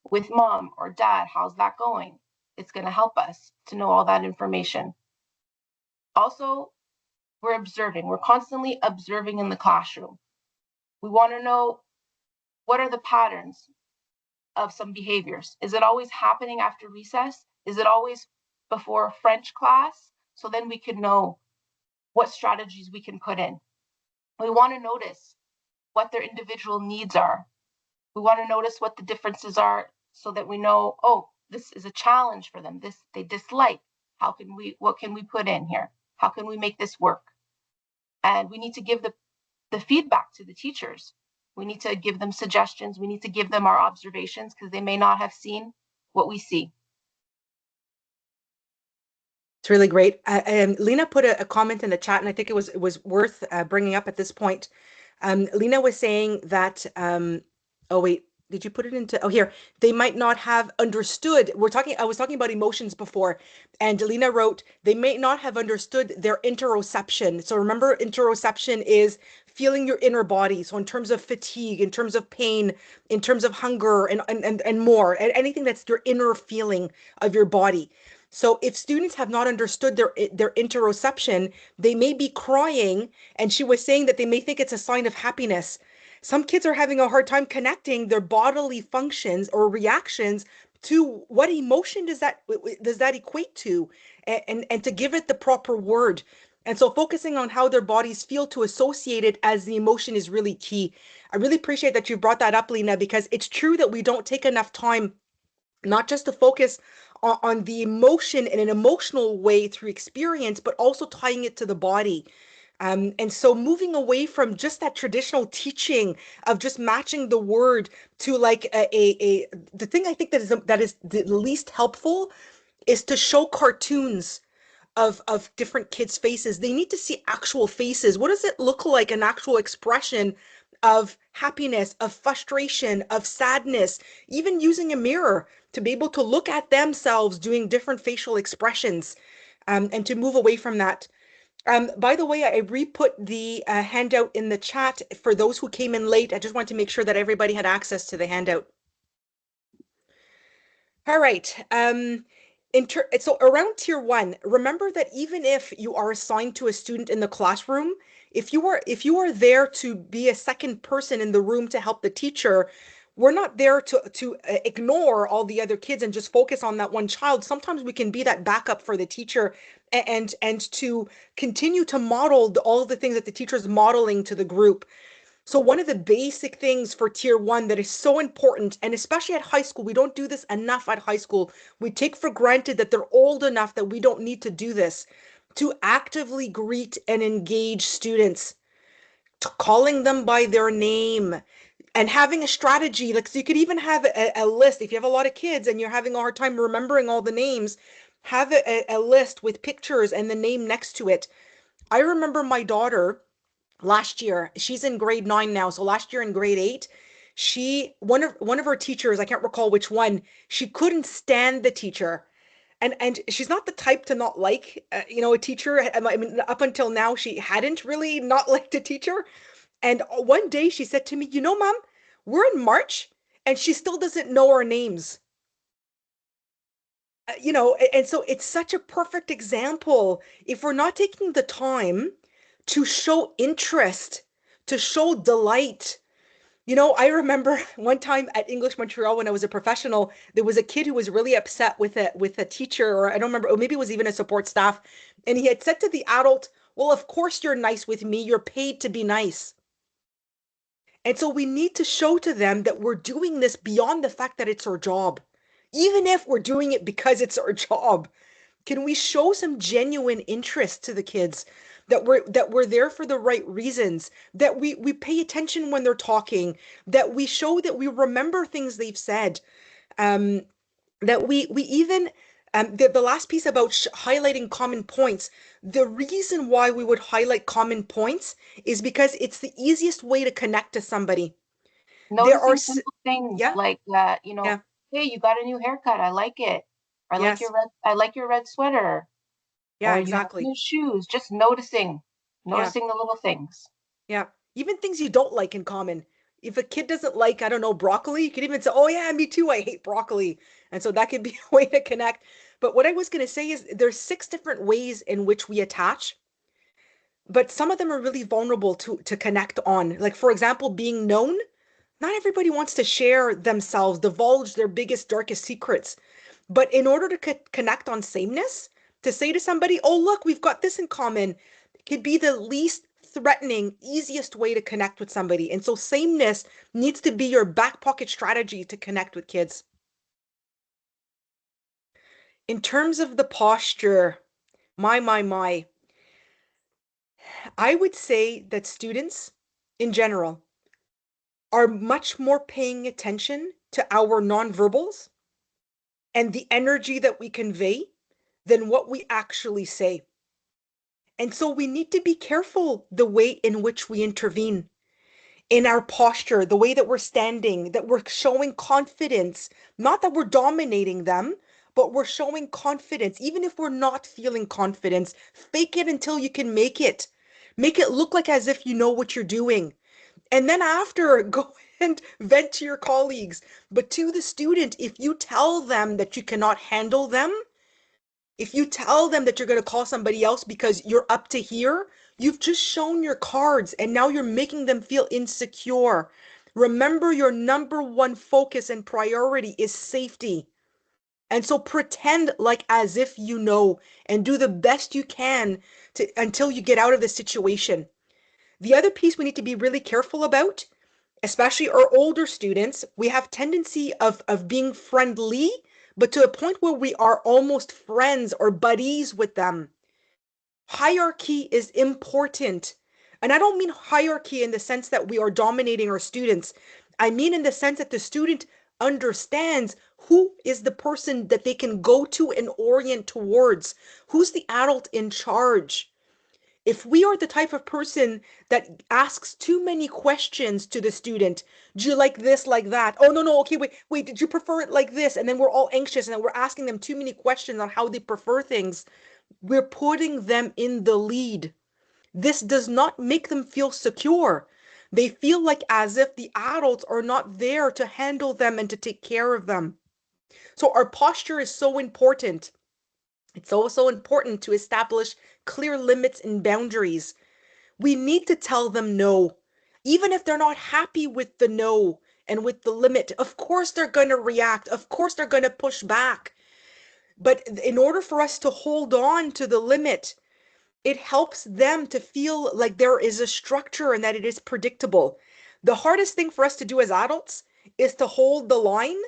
with mom or dad. How's that going? It's going to help us to know all that information. Also, we're observing. We're constantly observing in the classroom. We want to know, what are the patterns of some behaviors? Is it always happening after recess? Is it always before a French class? So then we can know what strategies we can put in. We want to notice what their individual needs are. We want to notice what the differences are so that we know, oh, this is a challenge for them. This they dislike. What can we put in here? How can we make this work? And we need to give the feedback to the teachers. We need to give them suggestions. We need to give them our observations because they may not have seen what we see. It's really great. Lena put a comment in the chat, and I think it was worth bringing up at this point. Lena was saying that, oh wait, did you put it into, oh here, they might not have understood. I was talking about emotions before, and Lena wrote, they may not have understood their interoception. So remember, interoception is feeling your inner body. So in terms of fatigue, in terms of pain, in terms of hunger, and more, and anything that's your inner feeling of your body. So if students have not understood their interoception, they may be crying, and she was saying that they may think it's a sign of happiness. Some kids are having a hard time connecting their bodily functions or reactions to what emotion does that equate to, and to give it the proper word. And so focusing on how their bodies feel to associate it as the emotion is really key. I really appreciate that you brought that up, Lena, because it's true that we don't take enough time not just to focus on the emotion in an emotional way through experience, but also tying it to the body. And so moving away from just that traditional teaching of just matching the word to like the thing I think that is the least helpful is to show cartoons of different kids' faces. They need to see actual faces. What does it look like, an actual expression of happiness, of frustration, of sadness, even using a mirror to be able to look at themselves doing different facial expressions, and to move away from that. By the way, I re-put the handout in the chat for those who came in late. I just wanted to make sure that everybody had access to the handout. All right. So around tier one, remember that even if you are assigned to a student in the classroom, if you are there to be a second person in the room to help the teacher, we're not there to ignore all the other kids and just focus on that one child. Sometimes we can be that backup for the teacher, and to continue to model all the things that the teacher is modeling to the group. So one of the basic things for tier one that is so important, and especially at high school, we don't do this enough at high school. We take for granted that they're old enough that we don't need to do this, to actively greet and engage students, calling them by their name, and having a strategy. Like, so you could even have a list. If you have a lot of kids and you're having a hard time remembering all the names, have a list with pictures and the name next to it. I remember my daughter last year, she's in grade 9 now, so last year in grade 8, she one of her teachers, I can't recall which one, she couldn't stand the teacher. And she's not the type to not like, a teacher. I mean, up until now she hadn't really not liked a teacher. And one day she said to me, Mom, we're in March and she still doesn't know our names. And so it's such a perfect example. If we're not taking the time to show interest, to show delight. I remember one time at English Montreal when I was a professional, there was a kid who was really upset with a teacher, or I don't remember, or maybe it was even a support staff, and he had said to the adult, "Well, of course you're nice with me. You're paid to be nice." And so we need to show to them that we're doing this beyond the fact that it's our job. Even if we're doing it because it's our job, can we show some genuine interest to the kids, that we're there for the right reasons, that we pay attention when they're talking, that we show that we remember things they've said, um, that we even the last piece about highlighting common points. The reason why we would highlight common points is because it's the easiest way to connect to somebody. There are Noticing simple things yeah, like yeah, hey, you got a new haircut. I like it. yes, I like your red sweater. yeah, Or you have exactly, new shoes. Just noticing, yeah. noticing the little things. Yeah. Even things you don't like in common. If a kid doesn't like, I don't know, broccoli, you could even say, "Oh yeah, me too, I hate broccoli." And so that could be a way to connect. But what I was going to say is there's 6 different ways in which we attach, but some of them are really vulnerable to connect on. Like for example, being known. Not everybody wants to share themselves, divulge their biggest, darkest secrets. But in order to connect on sameness, to say to somebody, "Oh, look, we've got this in common," could be the least threatening, easiest way to connect with somebody. And so sameness needs to be your back pocket strategy to connect with kids. In terms of the posture, my, I would say that students in general are much more paying attention to our nonverbals and the energy that we convey than what we actually say. And so we need to be careful the way in which we intervene in our posture, the way that we're standing, that we're showing confidence, not that we're dominating them, but we're showing confidence. Even if we're not feeling confidence, fake it until you can make it. Make it look like as if you know what you're doing. And then after, go and vent to your colleagues. But to the student, if you tell them that you cannot handle them, if you tell them that you're going to call somebody else because you're up to here, you've just shown your cards and now you're making them feel insecure. Remember, your number one focus and priority is safety. And so pretend like as if you know and do the best you can until you get out of the situation. The other piece we need to be really careful about, especially our older students, we have tendency of being friendly, but to a point where we are almost friends or buddies with them. Hierarchy is important. And I don't mean hierarchy in the sense that we are dominating our students. I mean in the sense that the student understands who is the person that they can go to and orient towards, who's the adult in charge. If we are the type of person that asks too many questions to the student, do you like this, like that? Oh, no, no, okay, wait, did you prefer it like this? And then we're all anxious and then we're asking them too many questions on how they prefer things. We're putting them in the lead. This does not make them feel secure. They feel like as if the adults are not there to handle them and to take care of them. So our posture is so important. It's also important to establish clear limits and boundaries. We need to tell them no. Even if they're not happy with the no and with the limit, of course they're going to react. Of course they're going to push back. But in order for us to hold on to the limit, it helps them to feel like there is a structure and that it is predictable. The hardest thing for us to do as adults is to hold the line,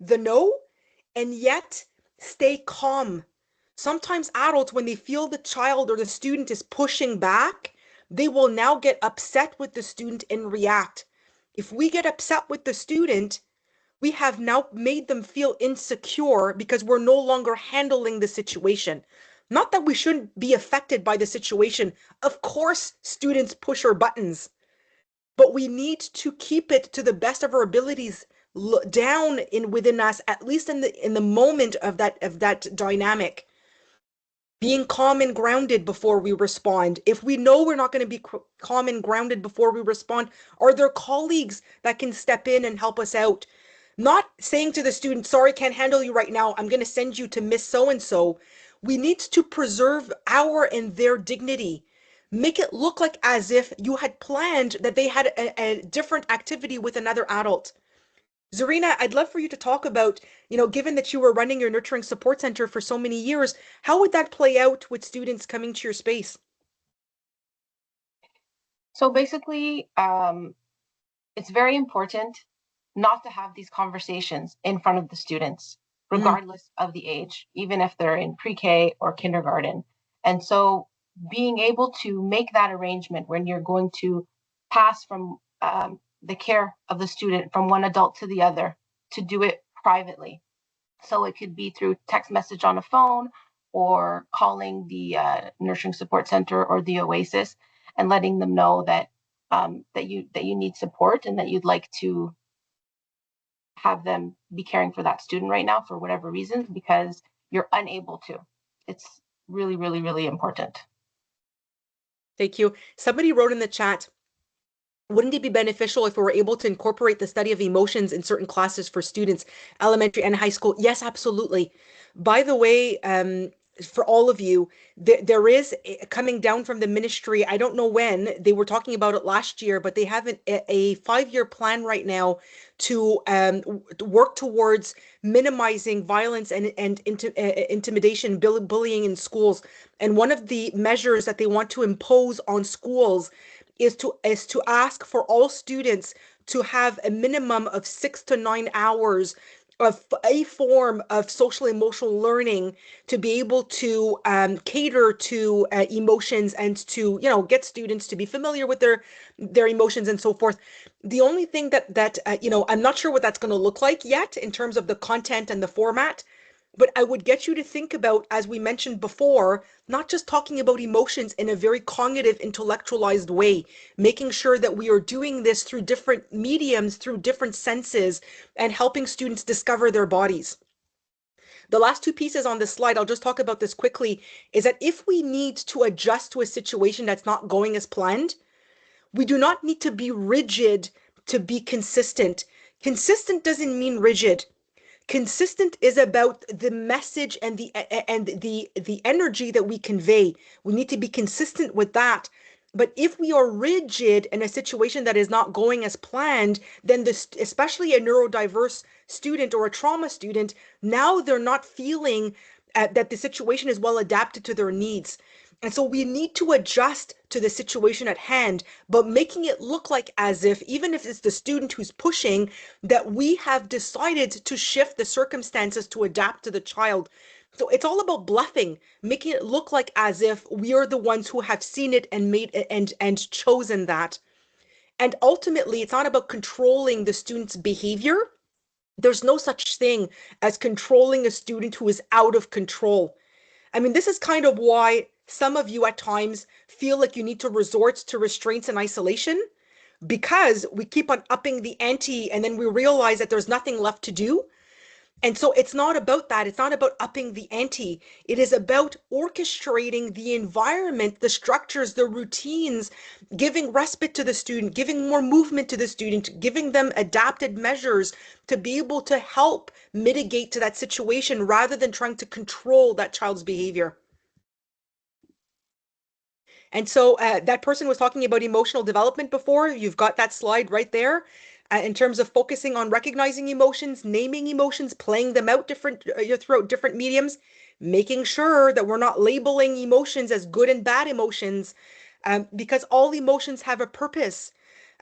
the no, and yet stay calm. Sometimes adults, when they feel the child or the student is pushing back, they will now get upset with the student and react. If we get upset with the student, we have now made them feel insecure because we're no longer handling the situation. Not that we shouldn't be affected by the situation. Of course, students push our buttons, but we need to keep it to the best of our abilities down in within us, at least in the moment of that dynamic. Being calm and grounded before we respond. If we know we're not going to be calm and grounded before we respond, are there colleagues that can step in and help us out? Not saying to the student, "Sorry, can't handle you right now. I'm going to send you to Miss So and so." We need to preserve our and their dignity. Make it look like as if you had planned that they had a different activity with another adult. Zarina, I'd love for you to talk about, given that you were running your nurturing support center for so many years, how would that play out with students coming to your space? So basically, it's very important not to have these conversations in front of the students, Mm, regardless of the age, even if they're in pre-K or kindergarten. And so being able to make that arrangement when you're going to pass from the care of the student from one adult to the other, to do it privately. So it could be through text message on a phone or calling the nurturing support center or the Oasis and letting them know that that you need support and that you'd like to have them be caring for that student right now for whatever reason because you're unable to. It's really, really, really important. thank you. Somebody wrote in the chat, wouldn't it be beneficial if we were able to incorporate the study of emotions in certain classes for students, elementary and high school? Yes, absolutely. By the way, for all of you, there is coming down from the ministry. I don't know when they were talking about it last year, but they have a 5-year plan right now to work towards minimizing violence and intimidation, bullying in schools. And one of the measures that they want to impose on schools is to ask for all students to have a minimum of 6 to 9 hours of a form of social emotional learning to be able to cater to emotions and to get students to be familiar with their emotions and so forth. The only thing that I'm not sure what that's going to look like yet in terms of the content and the format, but I would get you to think about, as we mentioned before, not just talking about emotions in a very cognitive, intellectualized way, making sure that we are doing this through different mediums, through different senses, and helping students discover their bodies. The last two pieces on this slide, I'll just talk about this quickly, is that if we need to adjust to a situation that's not going as planned, we do not need to be rigid to be consistent. Consistent doesn't mean rigid. Consistent is about the message and the energy that we convey. We need to be consistent with that. But if we are rigid in a situation that is not going as planned, then this, especially a neurodiverse student or a trauma student, now they're not feeling that the situation is well adapted to their needs. And so we need to adjust to the situation at hand, but making it look like as if, even if it's the student who's pushing, that we have decided to shift the circumstances to adapt to the child. So it's all about bluffing, making it look like as if we are the ones who have seen it and made it and chosen that. And ultimately, it's not about controlling the student's behavior. There's no such thing as controlling a student who is out of control. I mean, this is kind of why some of you at times feel like you need to resort to restraints and isolation, because we keep on upping the ante and then we realize that there's nothing left to do. And so it's not about that. It's not about upping the ante. It is about orchestrating the environment, the structures, the routines, giving respite to the student, giving more movement to the student, giving them adapted measures to be able to help mitigate to that situation rather than trying to control that child's behavior. And so that person was talking about emotional development before. You've got that slide right there. In terms of focusing on recognizing emotions, naming emotions, playing them out throughout different mediums, making sure that we're not labeling emotions as good and bad emotions, because all emotions have a purpose.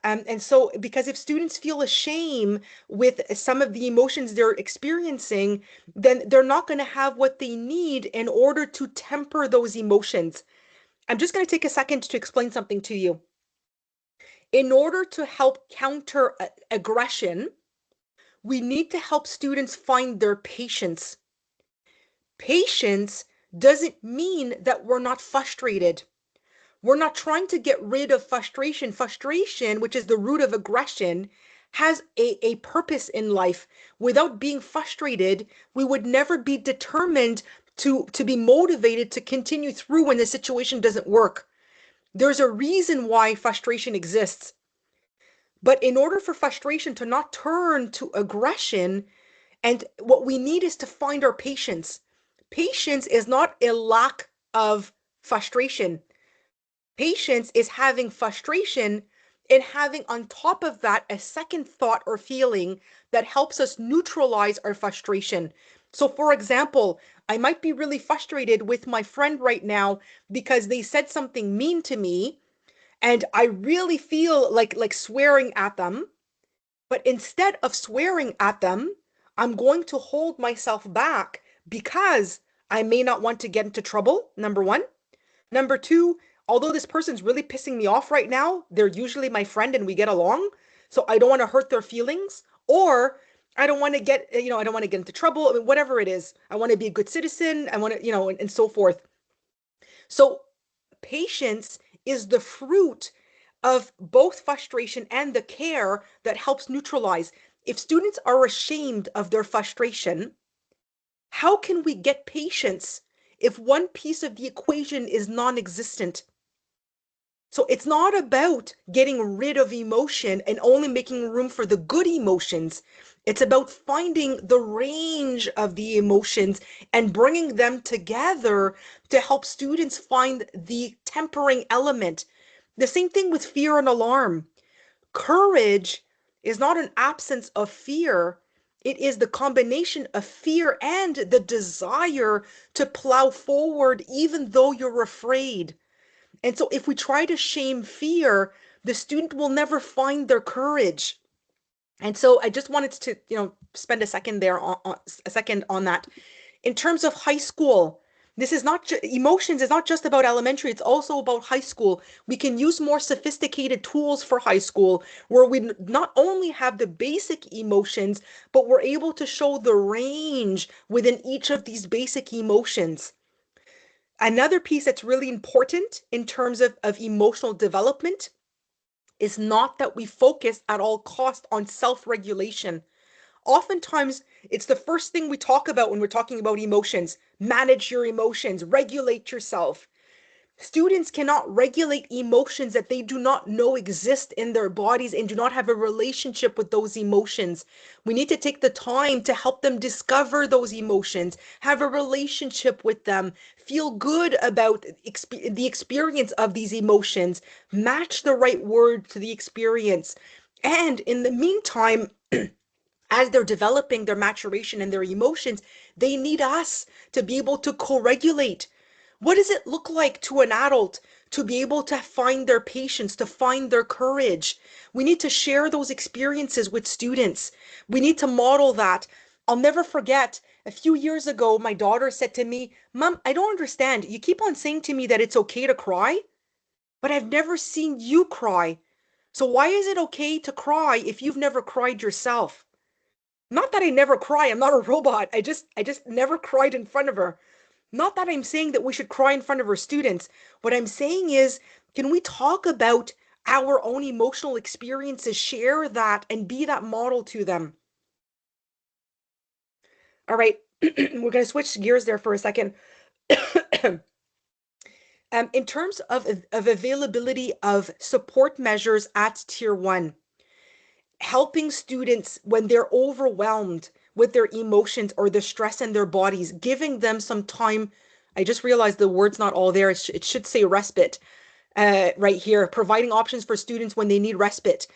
And so, because if students feel ashamed with some of the emotions they're experiencing, then they're not going to have what they need in order to temper those emotions. I'm just going to take a second to explain something to you. In order to help counter aggression, we need to help students find their patience. Patience doesn't mean that we're not frustrated. We're not trying to get rid of frustration. Frustration, which is the root of aggression, has a purpose in life. Without being frustrated, we would never be determined to be motivated to continue through when the situation doesn't work. There's a reason why frustration exists. But in order for frustration to not turn to aggression, and what we need is to find our patience. Patience is not a lack of frustration. Patience is having frustration and having on top of that a second thought or feeling that helps us neutralize our frustration. So, for example, I might be really frustrated with my friend right now because they said something mean to me, and I really feel like swearing at them. But instead of swearing at them, I'm going to hold myself back because I may not want to get into trouble, number one. Number two, although this person's really pissing me off right now, they're usually my friend and we get along. So I don't want to hurt their feelings, or I don't want to get, I don't want to get into trouble. I mean, whatever it is, I want to be a good citizen. I want to, and so forth. So patience is the fruit of both frustration and the care that helps neutralize. If students are ashamed of their frustration, how can we get patience if one piece of the equation is non-existent? So it's not about getting rid of emotion and only making room for the good emotions. It's about finding the range of the emotions and bringing them together to help students find the tempering element. The same thing with fear and alarm. Courage is not an absence of fear. It is the combination of fear and the desire to plow forward even though you're afraid. And so if we try to shame fear, the student will never find their courage. And so I just wanted to, spend a second there on that. In terms of high school, this is not emotions is not just about elementary, it's also about high school. We can use more sophisticated tools for high school where we not only have the basic emotions, but we're able to show the range within each of these basic emotions. Another piece that's really important in terms of emotional development is not that we focus at all cost on self-regulation. Oftentimes, it's the first thing we talk about when we're talking about emotions. Manage your emotions, regulate yourself. Students cannot regulate emotions that they do not know exist in their bodies and do not have a relationship with those emotions. We need to take the time to help them discover those emotions, have a relationship with them, feel good about the experience of these emotions, match the right word to the experience. And in the meantime, as they're developing their maturation and their emotions, they need us to be able to co-regulate. What does it look like to an adult to be able to find their patience, to find their courage? We need to share those experiences with students. We need to model that. I'll never forget, a few years ago, my daughter said to me, Mom, I don't understand. You keep on saying to me that it's okay to cry, but I've never seen you cry. So why is it okay to cry if you've never cried yourself? Not that I never cry, I'm not a robot. I just never cried in front of her. Not that I'm saying that we should cry in front of our students. What I'm saying is, can we talk about our own emotional experiences, share that, and be that model to them? All right, we're going to switch gears there for a second. In terms of availability of support measures at Tier 1, helping students when they're overwhelmed with their emotions or the stress in their bodies, giving them some time. I just realized the word's not all there. It should say respite right here, providing options for students when they need respite.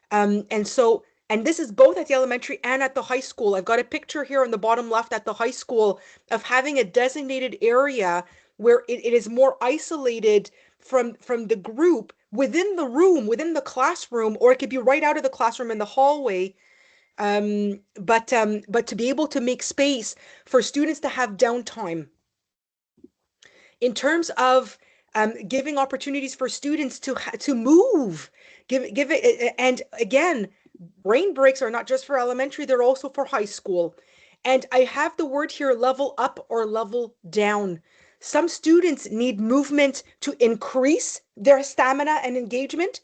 And this is both at the elementary and at the high school. I've got a picture here on the bottom left at the high school of having a designated area where it is more isolated from the group within the room, within the classroom, or it could be right out of the classroom in the hallway. But to be able to make space for students to have downtime. In terms of giving opportunities for students to move, give it, and again, brain breaks are not just for elementary, they're also for high school. And I have the word here, level up or level down. Some students need movement to increase their stamina and engagement,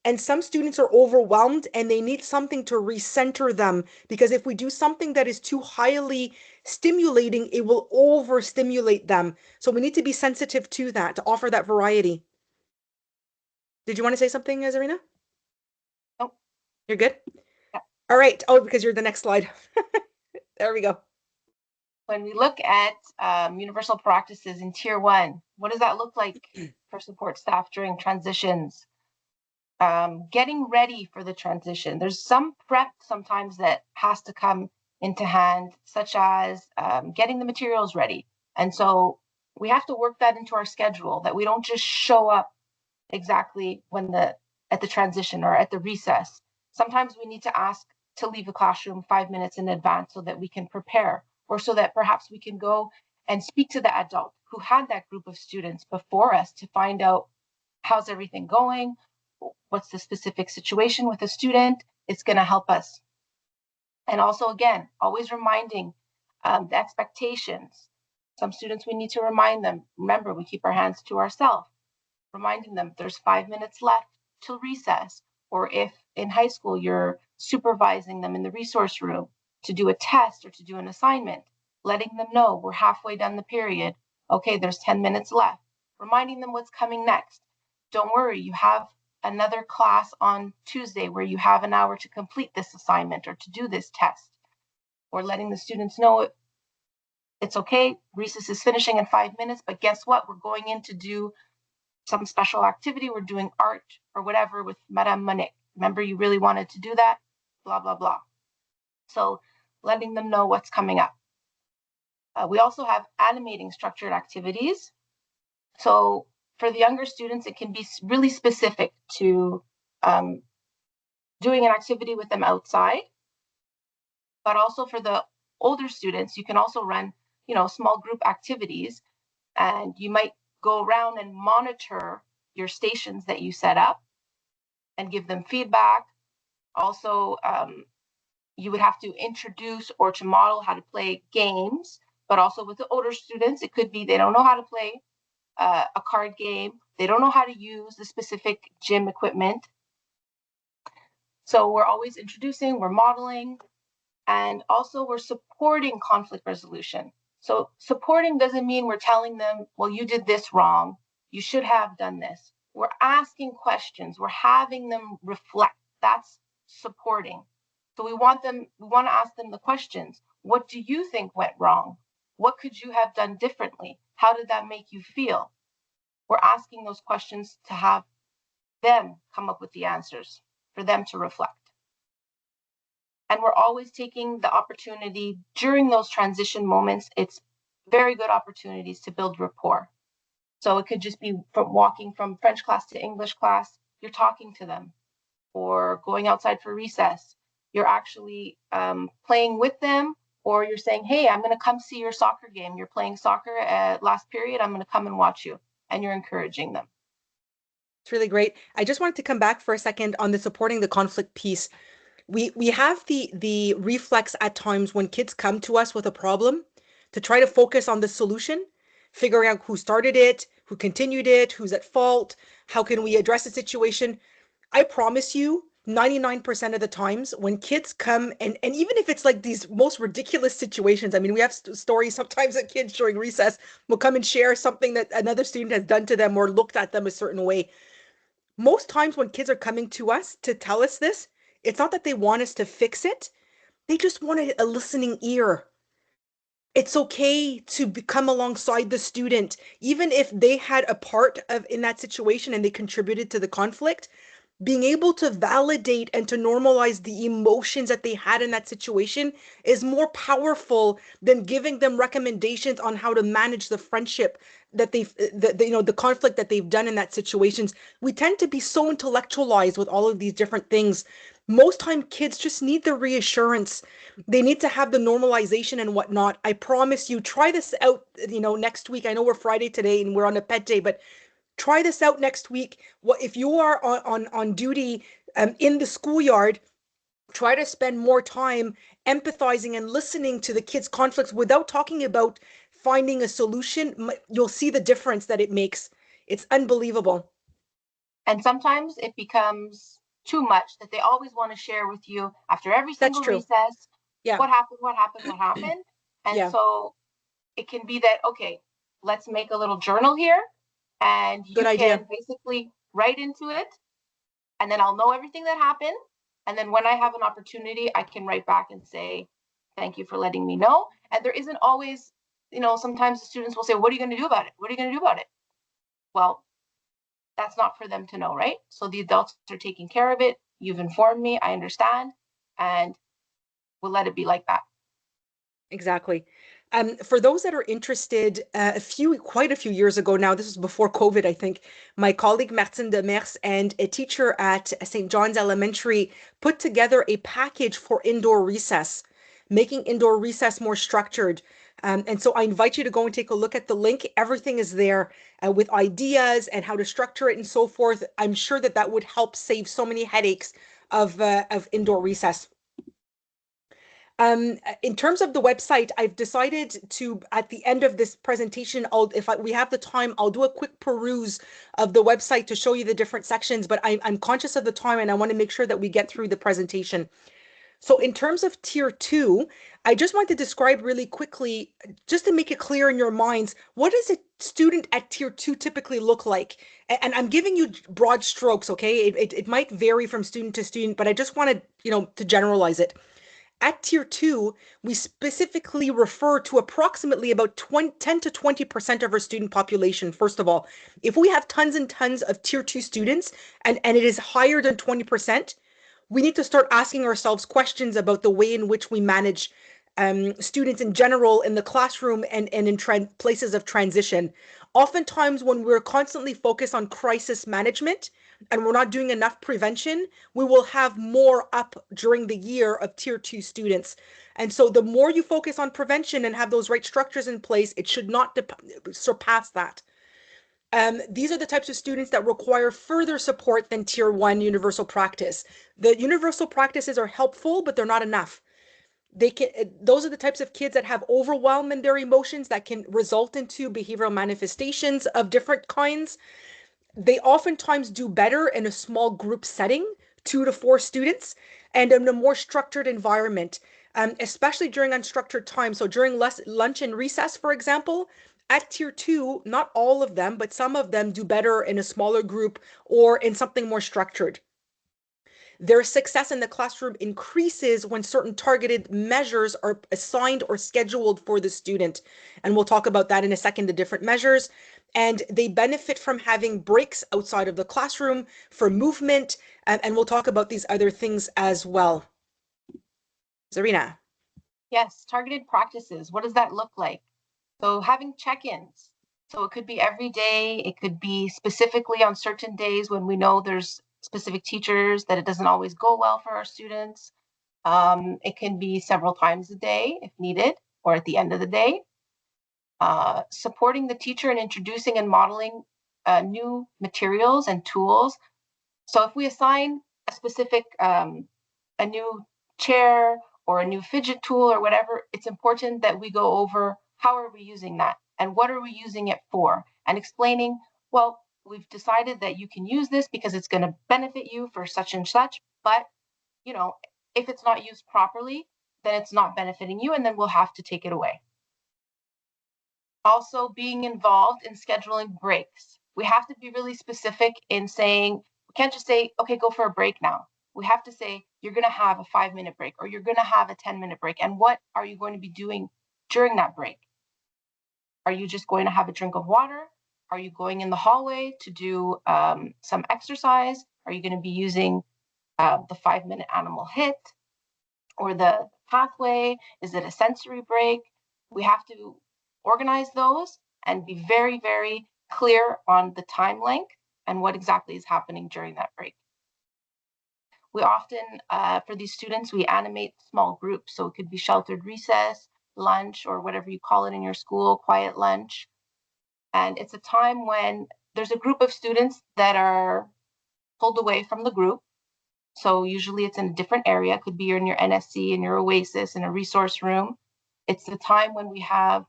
and some students are overwhelmed and they need something to recenter them, because if we do something that is too highly stimulating, it will overstimulate them. So we need to be sensitive to that, to offer that variety. Did you want to say something, Zarina? Nope. You're good? Yeah. All right. Oh, because you're the next slide. There we go. When we look at universal practices in Tier 1, what does that look like? for support staff during transitions, getting ready for the transition. There's some prep sometimes that has to come into hand, such as getting the materials ready. And so we have to work that into our schedule, that we don't just show up exactly when at the transition or at the recess. Sometimes we need to ask to leave the classroom 5 minutes in advance so that we can prepare, or so that perhaps we can go and speak to the adult who had that group of students before us to find out how's everything going, what's the specific situation with the student. It's going to help us. And also, again, always reminding the expectations. Some students, we need to remind them, remember, we keep our hands to ourselves, reminding them there's 5 minutes left till recess. Or if in high school you're supervising them in the resource room to do a test or to do an assignment, letting them know we're halfway done the period. Okay, there's 10 minutes left. Reminding them what's coming next. Don't worry, you have another class on Tuesday where you have an hour to complete this assignment or to do this test. Or letting the students know it's okay, recess is finishing in 5 minutes, but guess what? We're going in to do some special activity. We're doing art or whatever with Madame Monique. Remember, you really wanted to do that? Blah, blah, blah. So letting them know what's coming up. We also have animating structured activities. So for the younger students, it can be really specific to doing an activity with them outside. But also for the older students, you can also run, small group activities, and you might go around and monitor your stations that you set up and give them feedback. Also, you would have to introduce or to model how to play games, but also with the older students, it could be they don't know how to play a card game. They don't know how to use the specific gym equipment. So we're always introducing, we're modeling, and also we're supporting conflict resolution. So supporting doesn't mean we're telling them, well, you did this wrong, you should have done this. We're asking questions, we're having them reflect. That's supporting. So we want to ask them the questions. What do you think went wrong? What could you have done differently? How did that make you feel? We're asking those questions to have them come up with the answers, for them to reflect. And we're always taking the opportunity during those transition moments. It's very good opportunities to build rapport. So it could just be from walking from French class to English class, you're talking to them, or going outside for recess, you're actually playing with them, or you're saying, hey, I'm going to come see your soccer game. You're playing soccer at last period. I'm going to come and watch you. And you're encouraging them. It's really great. I just wanted to come back for a second on the supporting the conflict piece. We have the reflex at times when kids come to us with a problem to try to focus on the solution, figuring out who started it, who continued it, who's at fault, how can we address the situation. I promise you, 99% of the times when kids come, and even if it's like these most ridiculous situations, I mean, we have stories sometimes that kids during recess will come and share something that another student has done to them or looked at them a certain way. Most times when kids are coming to us to tell us this, it's not that they want us to fix it. They just want a listening ear. It's okay to come alongside the student, even if they had a part of in that situation and they contributed to the conflict. Being able to validate and to normalize the emotions that they had in that situation is more powerful than giving them recommendations on how to manage the friendship that the conflict that they've done in that situations. We tend to be so intellectualized with all of these different things. Most time kids just need the reassurance. They need to have the normalization and whatnot. I promise you, try this out, next week. I know we're Friday today and we're on a pet day, but try this out next week. What if you are on duty in the schoolyard? Try to spend more time empathizing and listening to the kids' conflicts without talking about finding a solution. You'll see the difference that it makes. It's unbelievable. And sometimes it becomes too much that they always want to share with you after every That's single true. recess. Yeah. What happened? What happened? What happened? And Yeah. so it can be that, okay, let's make a little journal here, and Good you idea. can basically write into it, and then I'll know everything that happened. And then when I have an opportunity, I can write back and say, thank you for letting me know. And there isn't always, sometimes the students will say, what are you going to do about it? What are you going to do about it? Well, that's not for them to know, right? So the adults are taking care of it. You've informed me, I understand, and we'll let it be like that. Exactly. For those that are interested, quite a few years ago now, this was before COVID, I think, my colleague Martine Demers and a teacher at St. John's Elementary put together a package for indoor recess, making indoor recess more structured. And so I invite you to go and take a look at the link. Everything is there with ideas and how to structure it and so forth. I'm sure that that would help save so many headaches of indoor recess. In terms of the website, I've decided to, at the end of this presentation, we have the time, I'll do a quick peruse of the website to show you the different sections, but I'm conscious of the time and I want to make sure that we get through the presentation. So in terms of tier 2, I just want to describe really quickly, just to make it clear in your minds, what does a student at tier 2 typically look like? And I'm giving you broad strokes, okay? It might vary from student to student, but I just wanted, to generalize it. At tier 2, we specifically refer to approximately about 10 to 20% of our student population. First of all, if we have tons and tons of tier 2 students and it is higher than 20%, we need to start asking ourselves questions about the way in which we manage students in general in the classroom and in places of transition. Oftentimes, when we're constantly focused on crisis management and we're not doing enough prevention, we will have more up during the year of tier 2 students. And so the more you focus on prevention and have those right structures in place, it should not surpass that. These are the types of students that require further support than tier 1 universal practice. The universal practices are helpful, but they're not enough. Those are the types of kids that have overwhelm in their emotions that can result into behavioral manifestations of different kinds. They oftentimes do better in a small group setting, 2 to 4 students, and in a more structured environment, especially during unstructured time. So during lunch and recess, for example, at tier 2, not all of them, but some of them do better in a smaller group or in something more structured. Their success in the classroom increases when certain targeted measures are assigned or scheduled for the student. And we'll talk about that in a second, the different measures. And they benefit from having breaks outside of the classroom for movement. And we'll talk about these other things as well. Zarina. Yes, targeted practices. What does that look like? So having check-ins. So it could be every day. It could be specifically on certain days when we know there's specific teachers that it doesn't always go well for our students. It can be several times a day if needed, or at the end of the day. Supporting the teacher and introducing and modeling new materials and tools. So if we assign a specific, a new chair or a new fidget tool or whatever, it's important that we go over how are we using that and what are we using it for, and explaining, well, we've decided that you can use this because it's going to benefit you for such and such, but if it's not used properly, then it's not benefiting you, and then we'll have to take it away. Also, being involved in scheduling breaks. We have to be really specific in saying, we can't just say, okay, go for a break now. We have to say, you're going to have a 5-minute break or you're going to have a 10-minute break. And what are you going to be doing during that break? Are you just going to have a drink of water? Are you going in the hallway to do some exercise? Are you going to be using the 5-minute animal hit or the pathway? Is it a sensory break? We have to organize those and be very, very clear on the time length and what exactly is happening during that break. We often, for these students, we animate small groups. So it could be sheltered recess, lunch, or whatever you call it in your school, quiet lunch. And it's a time when there's a group of students that are pulled away from the group. So usually it's in a different area. It could be in your NSC, in your Oasis, in a resource room. It's the time when we have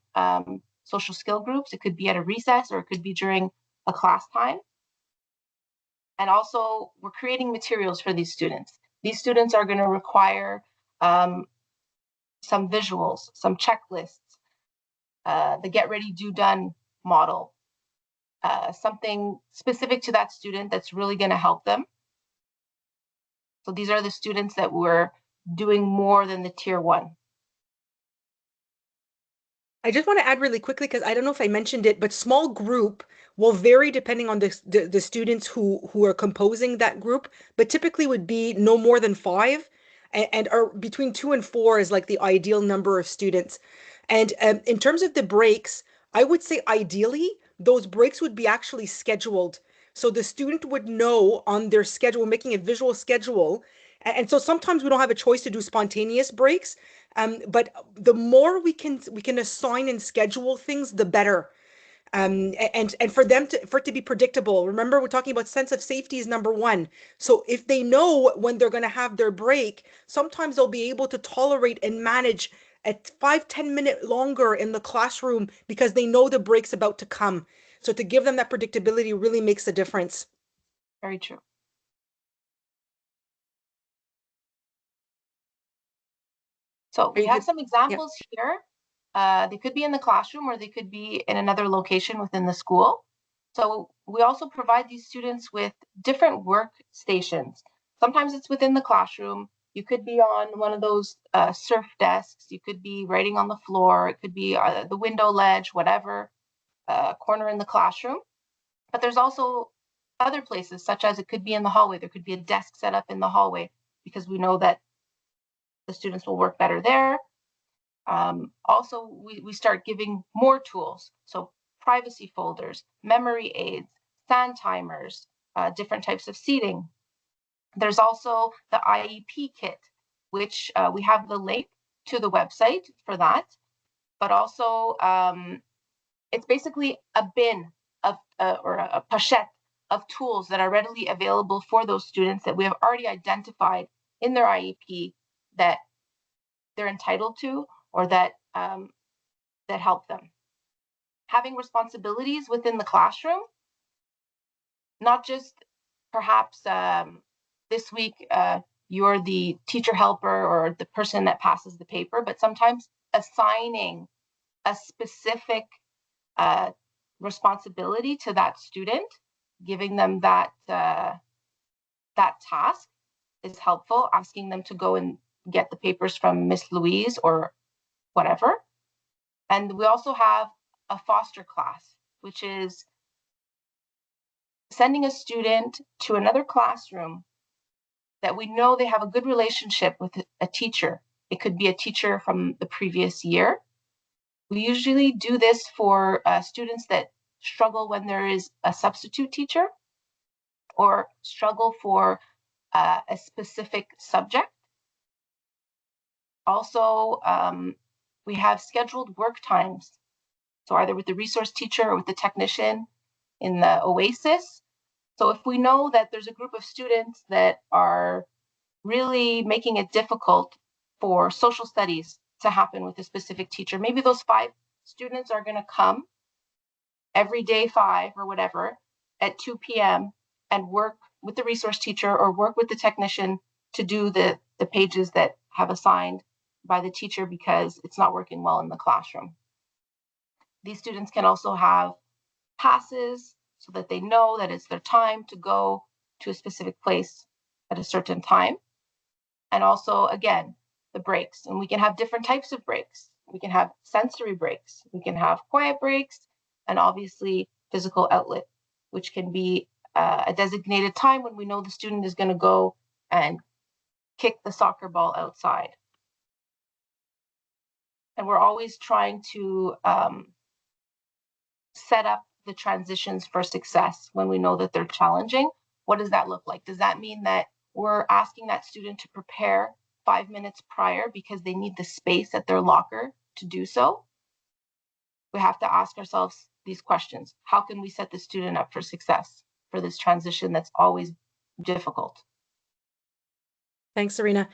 social skill groups. It could be at a recess or it could be during a class time. And also, we're creating materials for these students. These students are going to require some visuals, some checklists, the get ready, do done model, something specific to that student that's really going to help them. So these are the students that we're doing more than the tier 1. I just want to add really quickly because I don't know if I mentioned it, but small group will vary depending on the students who are composing that group, but typically would be no more than five, and are between two and four is like the ideal number of students. And in terms of the breaks, I would say ideally those breaks would be actually scheduled. So the student would know on their schedule, making a visual schedule. And so sometimes we don't have a choice to do spontaneous breaks. But the more we can assign and schedule things, the better. And for it to be predictable. Remember, we're talking about sense of safety is number one. So if they know when they're going to have their break, sometimes they'll be able to tolerate and manage a 5-10 minute longer in the classroom because they know the break's about to come. So to give them that predictability really makes a difference. Very true. So Are we you have good? some Yeah. examples here. They could be in the classroom or they could be in another location within the school. So we also provide these students with different workstations. Sometimes it's within the classroom. You could be on one of those surf desks. You could be writing on the floor. It could be the window ledge, whatever corner in the classroom. But there's also other places, such as it could be in the hallway. There could be a desk set up in the hallway because we know that the students will work better there. Also, we start giving more tools. So privacy folders, memory aids, stand timers, different types of seating. There's also the IEP kit, which we have the link to the website for that. But also, it's basically a bin of or a pochette of tools that are readily available for those students that we have already identified in their IEP that they're entitled to or that that help them. Having responsibilities within the classroom, not just perhaps this week you're the teacher helper or the person that passes the paper, but sometimes assigning a specific uh, responsibility to that student, giving them that task is helpful. Asking them to go and get the papers from Miss Louise or whatever. And we also have a foster class, which is sending a student to another classroom that we know they have a good relationship with a teacher. It could be a teacher from the previous year. We usually do this for students that struggle when there is a substitute teacher or struggle for a specific subject. Also, we have scheduled work times. So either with the resource teacher or with the technician in the Oasis. So if we know that there's a group of students that are really making it difficult for social studies to happen with a specific teacher, maybe those 5 students are going to come every day 5 or whatever at 2 p.m. and work with the resource teacher or work with the technician to do the pages that have assigned by the teacher because it's not working well in the classroom. These students can also have passes so that they know that it's their time to go to a specific place at a certain time. And also, again, the breaks. And we can have different types of breaks. We can have sensory breaks. We can have quiet breaks, and obviously physical outlet, which can be a designated time when we know the student is going to go and kick the soccer ball outside. And we're always trying to set up the transitions for success when we know that they're challenging. What does that look like? Does that mean that we're asking that student to prepare 5 minutes prior because they need the space at their locker to do so? We have to ask ourselves these questions. How can we set the student up for success for this transition that's always difficult? Thanks, Zarina.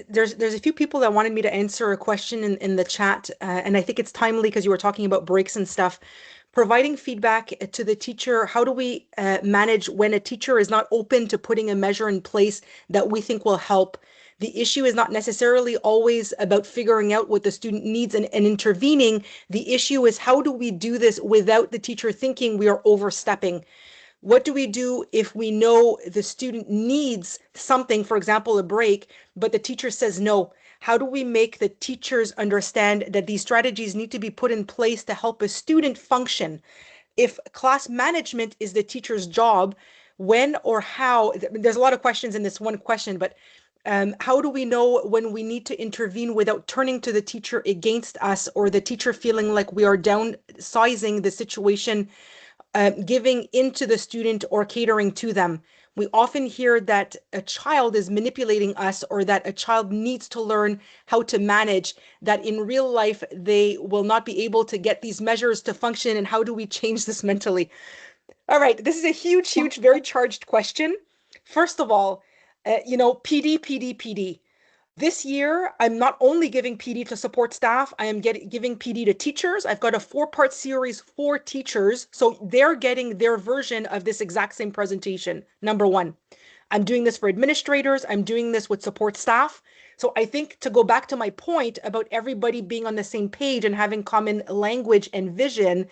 There's a few people that wanted me to answer a question in the chat, and I think it's timely because you were talking about breaks and stuff. Providing feedback to the teacher, how do we manage when a teacher is not open to putting a measure in place that we think will help? The issue is not necessarily always about figuring out what the student needs and intervening. The issue is how do we do this without the teacher thinking we are overstepping? What do we do if we know the student needs something, for example, a break, but the teacher says no? How do we make the teachers understand that these strategies need to be put in place to help a student function? If class management is the teacher's job, when or how, there's a lot of questions in this one question, but how do we know when we need to intervene without turning to the teacher against us, or the teacher feeling like we are downsizing the situation, giving into the student or catering to them? We often hear that a child is manipulating us, or that a child needs to learn how to manage, that in real life they will not be able to get these measures to function. And how do we change this mentally? All right, this is a huge, huge, very charged question. First of all, PD, PD, PD. This year, I'm not only giving PD to support staff, I am giving PD to teachers. I've got a 4-part series for teachers, so they're getting their version of this exact same presentation. Number one, I'm doing this for administrators. I'm doing this with support staff. So I think, to go back to my point about everybody being on the same page and having common language and vision,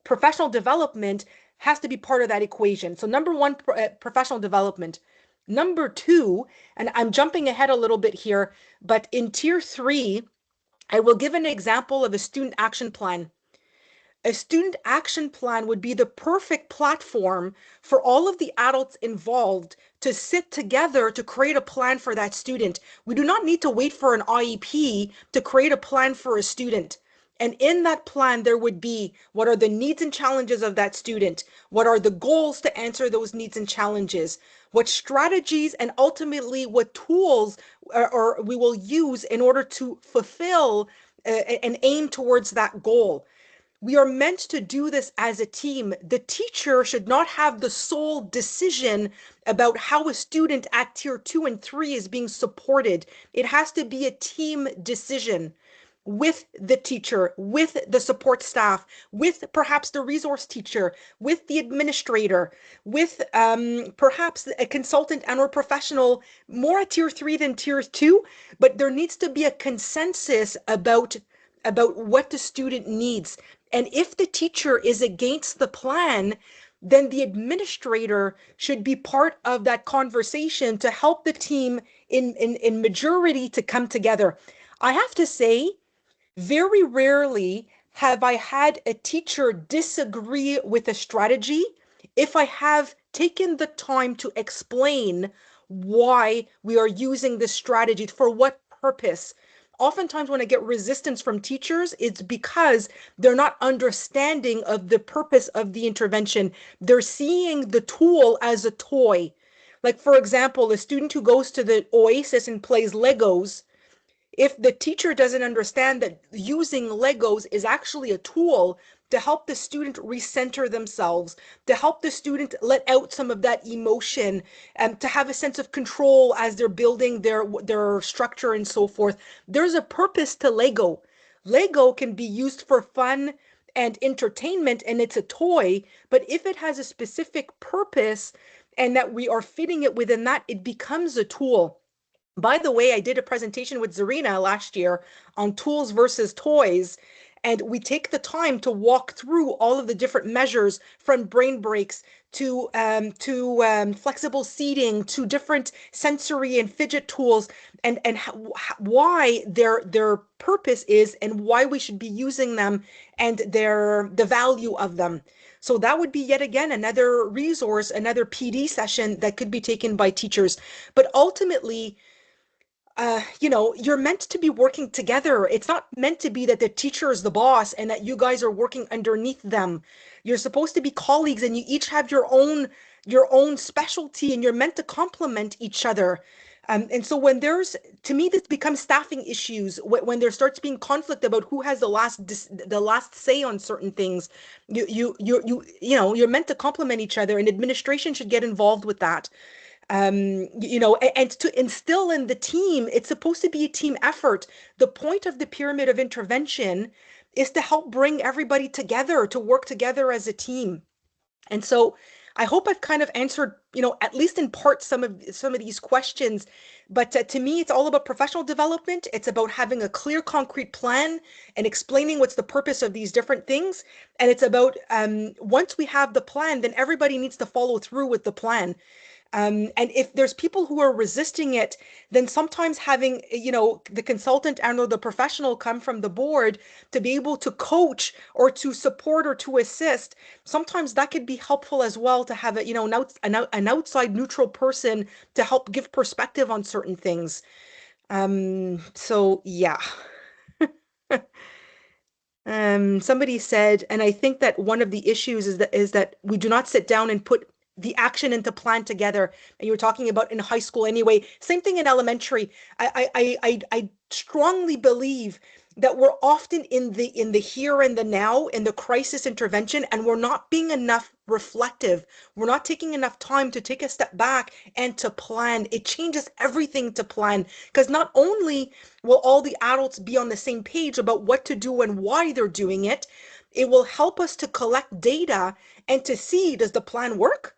professional development has to be part of that equation. So number one, professional development. Number two, and I'm jumping ahead a little bit here, but in tier 3, I will give an example of a student action plan. A student action plan would be the perfect platform for all of the adults involved to sit together to create a plan for that student. We do not need to wait for an IEP to create a plan for a student. And in that plan, there would be, what are the needs and challenges of that student? What are the goals to answer those needs and challenges? What strategies and ultimately what tools or we will use in order to fulfill and aim towards that goal? We are meant to do this as a team. The teacher should not have the sole decision about how a student at tier 2 and 3 is being supported. It has to be a team decision with the teacher, with the support staff, with perhaps the resource teacher, with the administrator, with perhaps a consultant and or professional, more at tier 3 than tier 2, but there needs to be a consensus about what the student needs. And if the teacher is against the plan, then the administrator should be part of that conversation to help the team in majority to come together. I have to say, very rarely have I had a teacher disagree with a strategy if I have taken the time to explain why we are using this strategy, for what purpose. Oftentimes when I get resistance from teachers, it's because they're not understanding of the purpose of the intervention. They're seeing the tool as a toy. Like, for example, a student who goes to the Oasis and plays Legos, if the teacher doesn't understand that using Legos is actually a tool to help the student recenter themselves, to help the student let out some of that emotion, and to have a sense of control as they're building their structure and so forth. There's a purpose to Lego. Lego can be used for fun and entertainment, and it's a toy, but if it has a specific purpose and that we are fitting it within that, it becomes a tool. By the way, I did a presentation with Zarina last year on tools versus toys, and we take the time to walk through all of the different measures, from brain breaks to flexible seating to different sensory and fidget tools, and why their purpose is and why we should be using them, and the value of them. So that would be yet again another resource, another PD session that could be taken by teachers. But ultimately, you're meant to be working together. It's not meant to be that the teacher is the boss and that you guys are working underneath them. You're supposed to be colleagues, and you each have your own specialty, and you're meant to complement each other. And so to me, this becomes staffing issues when there starts being conflict about who has the last say on certain things. You're meant to complement each other, and administration should get involved with that. And to instill in the team, it's supposed to be a team effort. The point of the pyramid of intervention is to help bring everybody together, to work together as a team. And so I hope I've kind of answered, at least in part, some of these questions. But to me, it's all about professional development. It's about having a clear, concrete plan and explaining what's the purpose of these different things. And it's about, once we have the plan, then everybody needs to follow through with the plan. And if there's people who are resisting it, then sometimes having, the consultant and or the professional come from the board to be able to coach or to support or to assist, sometimes that could be helpful as well to have an outside neutral person to help give perspective on certain things. So yeah. Somebody said, and I think that one of the issues is that we do not sit down and put the action into plan together. And you were talking about in high school anyway. Same thing in elementary. I strongly believe that we're often in the here and the now in the crisis intervention, and we're not being enough reflective. We're not taking enough time to take a step back and to plan. It changes everything to plan, because not only will all the adults be on the same page about what to do and why they're doing it, it will help us to collect data and to see, does the plan work?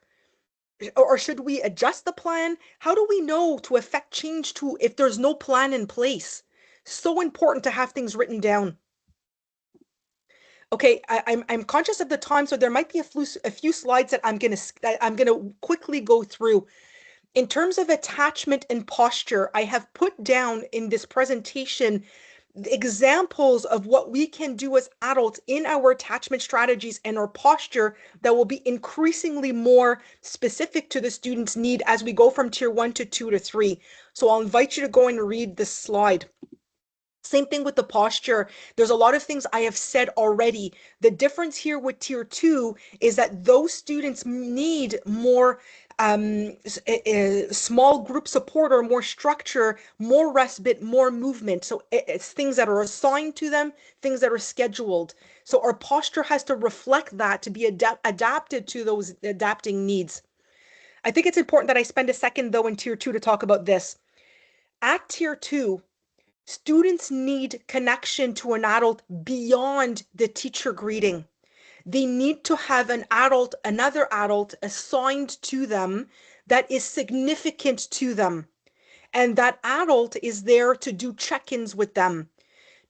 Or should we adjust the plan? How do we know to affect change to if there's no plan in place? So important to have things written down. Okay, I'm conscious of the time, so there might be a few slides that I'm gonna quickly go through. In terms of attachment and posture, I have put down in this presentation examples of what we can do as adults in our attachment strategies and our posture that will be increasingly more specific to the student's need as we go from tier 1 to 2 to 3. So I'll invite you to go and read this slide. Same thing with the posture. There's a lot of things I have said already. The difference here with tier 2 is that those students need more small group support or more structure, more respite, more movement. So it's things that are assigned to them, things that are scheduled. So our posture has to reflect that to be adapted to those adapting needs. I think it's important that I spend a second though in tier 2 to talk about this. At tier 2, students need connection to an adult beyond the teacher greeting. They need to have another adult assigned to them that is significant to them. And that adult is there to do check-ins with them.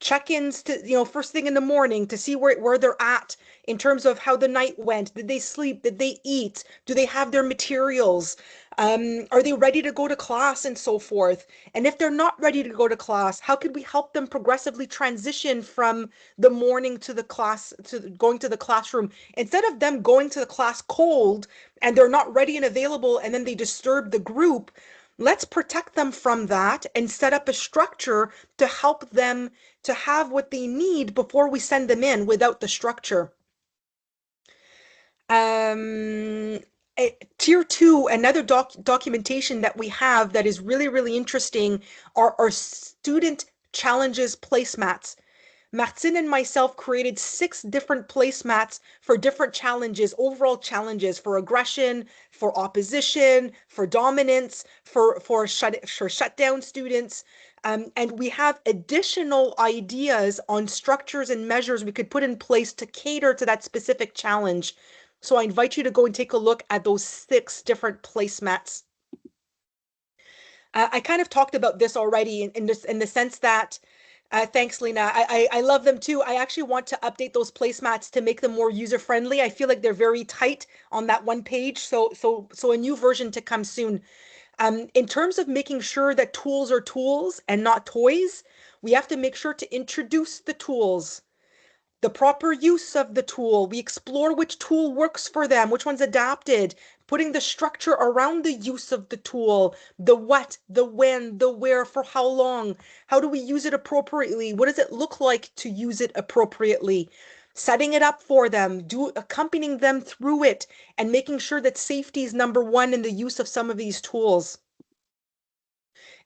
Check-ins to, first thing in the morning to see where they're at in terms of how the night went. Did they sleep? Did they eat? Do they have their materials? Are they ready to go to class and so forth? And if they're not ready to go to class, how could we help them progressively transition from the morning to the class, to going to the classroom, instead of them going to the class cold and they're not ready and available and then they disturb the group? Let's protect them from that and set up a structure to help them to have what they need before we send them in without the structure. Um, Tier 2, another documentation that we have that is really, really interesting are our student challenges placemats. Martine and myself created 6 different placemats for different challenges, overall challenges for aggression, for opposition, for dominance, for shutdown students. And we have additional ideas on structures and measures we could put in place to cater to that specific challenge. So I invite you to go and take a look at those 6 different placemats. I kind of talked about this already in the sense that, thanks, Lena. I love them too. I actually want to update those placemats to make them more user friendly. I feel like they're very tight on that one page. So a new version to come soon. In terms of making sure that tools are tools and not toys, we have to make sure to introduce the tools, the proper use of the tool. We explore which tool works for them, which one's adapted, putting the structure around the use of the tool, the what, the when, the where, for how long, how do we use it appropriately, what does it look like to use it appropriately, setting it up for them, accompanying them through it, and making sure that safety is number one in the use of some of these tools.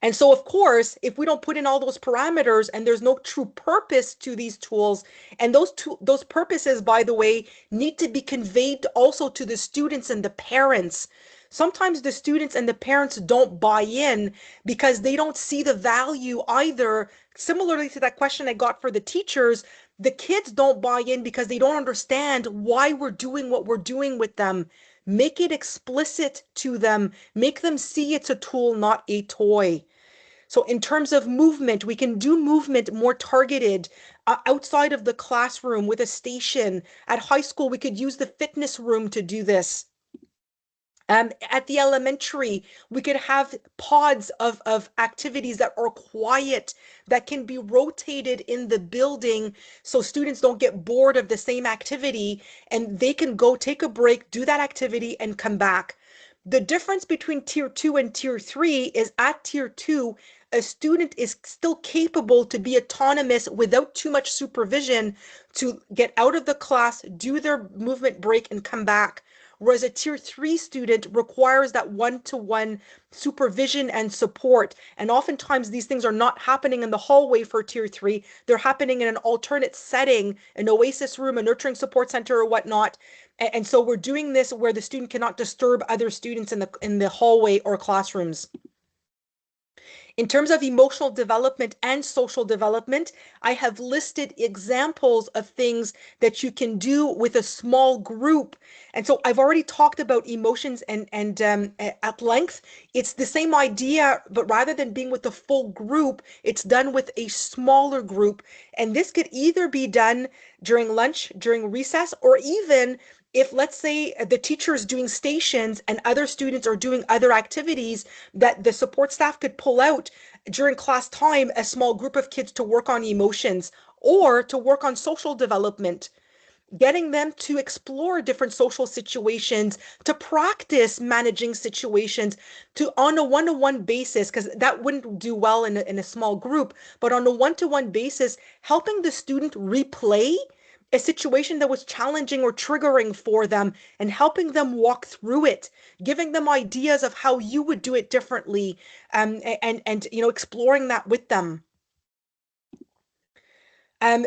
And so, of course, if we don't put in all those parameters and there's no true purpose to these tools, and those purposes, by the way, need to be conveyed also to the students and the parents. Sometimes the students and the parents don't buy in because they don't see the value either. Similarly to that question I got for the teachers, the kids don't buy in because they don't understand why we're doing what we're doing with them. Make it explicit to them. Make them see it's a tool, not a toy. So in terms of movement, we can do movement more targeted outside of the classroom with a station. At high school, we could use the fitness room to do this. At the elementary, we could have pods of activities that are quiet, that can be rotated in the building so students don't get bored of the same activity and they can go take a break, do that activity, and come back. The difference between tier 2 and tier 3 is at tier 2, a student is still capable to be autonomous without too much supervision to get out of the class, do their movement break, and come back. Whereas a tier 3 student requires that one-to-one supervision and support. And oftentimes these things are not happening in the hallway for tier 3. They're happening in an alternate setting, an oasis room, a nurturing support center, or whatnot. And so we're doing this where the student cannot disturb other students in the hallway or classrooms. In terms of emotional development and social development, I have listed examples of things that you can do with a small group. And so I've already talked about emotions and at length. It's the same idea, but rather than being with a full group, it's done with a smaller group. And this could either be done during lunch, during recess, or even if, let's say, the teacher is doing stations and other students are doing other activities, that the support staff could pull out during class time a small group of kids to work on emotions or to work on social development, getting them to explore different social situations, to practice managing situations, to on a one-to-one basis, because that wouldn't do well in a small group, but on a one-to-one basis, helping the student replay a situation that was challenging or triggering for them and helping them walk through it, giving them ideas of how you would do it differently, and exploring that with them.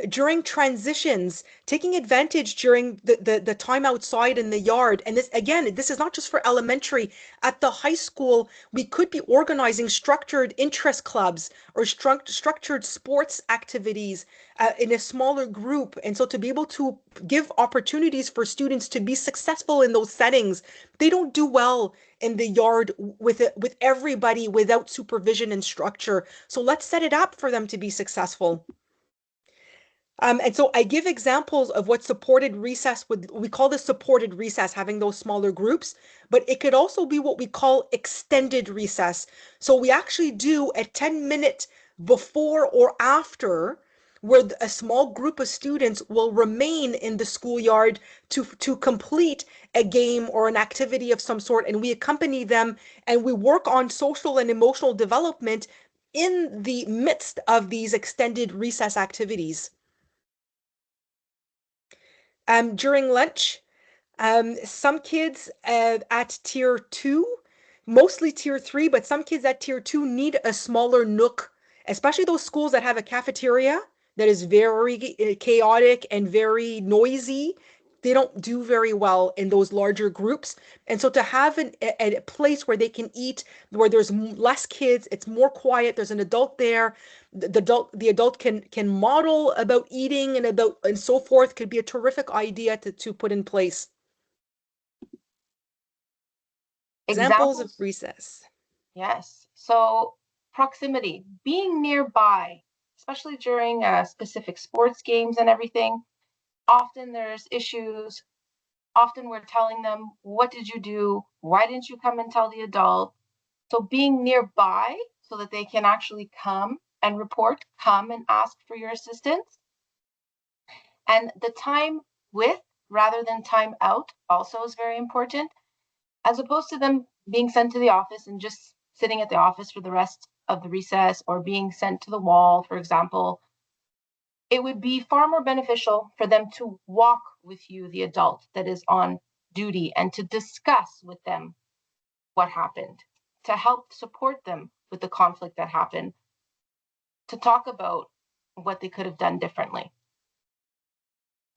During transitions, taking advantage during the time outside in the yard. And this, again, this is not just for elementary. At the high school, we could be organizing structured interest clubs or structured sports activities in a smaller group. And so to be able to give opportunities for students to be successful in those settings, they don't do well in the yard with everybody without supervision and structure. So let's set it up for them to be successful. And so I give examples of what supported recess would, we call this supported recess, having those smaller groups, but it could also be what we call extended recess. So we actually do a 10-minute before or after where a small group of students will remain in the schoolyard to complete a game or an activity of some sort, and we accompany them and we work on social and emotional development in the midst of these extended recess activities. During lunch, some kids at tier 2, mostly tier 3, but some kids at tier 2 need a smaller nook, especially those schools that have a cafeteria that is very chaotic and very noisy. They don't do very well in those larger groups. And so to have a place where they can eat, where there's less kids, it's more quiet, there's an adult there, the adult can model about eating and so forth, could be a terrific idea to put in place. Examples of Examples? recess. Yes. So proximity, being nearby, especially during specific sports games and everything. Often there's issues. Often we're telling them, what did you do? Why didn't you come and tell the adult? So being nearby so that they can actually come and report, come and ask for your assistance. And the time with rather than time out also is very important, as opposed to them being sent to the office and just sitting at the office for the rest of the recess or being sent to the wall, for example. It would be far more beneficial for them to walk with you, the adult that is on duty, and to discuss with them what happened, to help support them with the conflict that happened, to talk about what they could have done differently.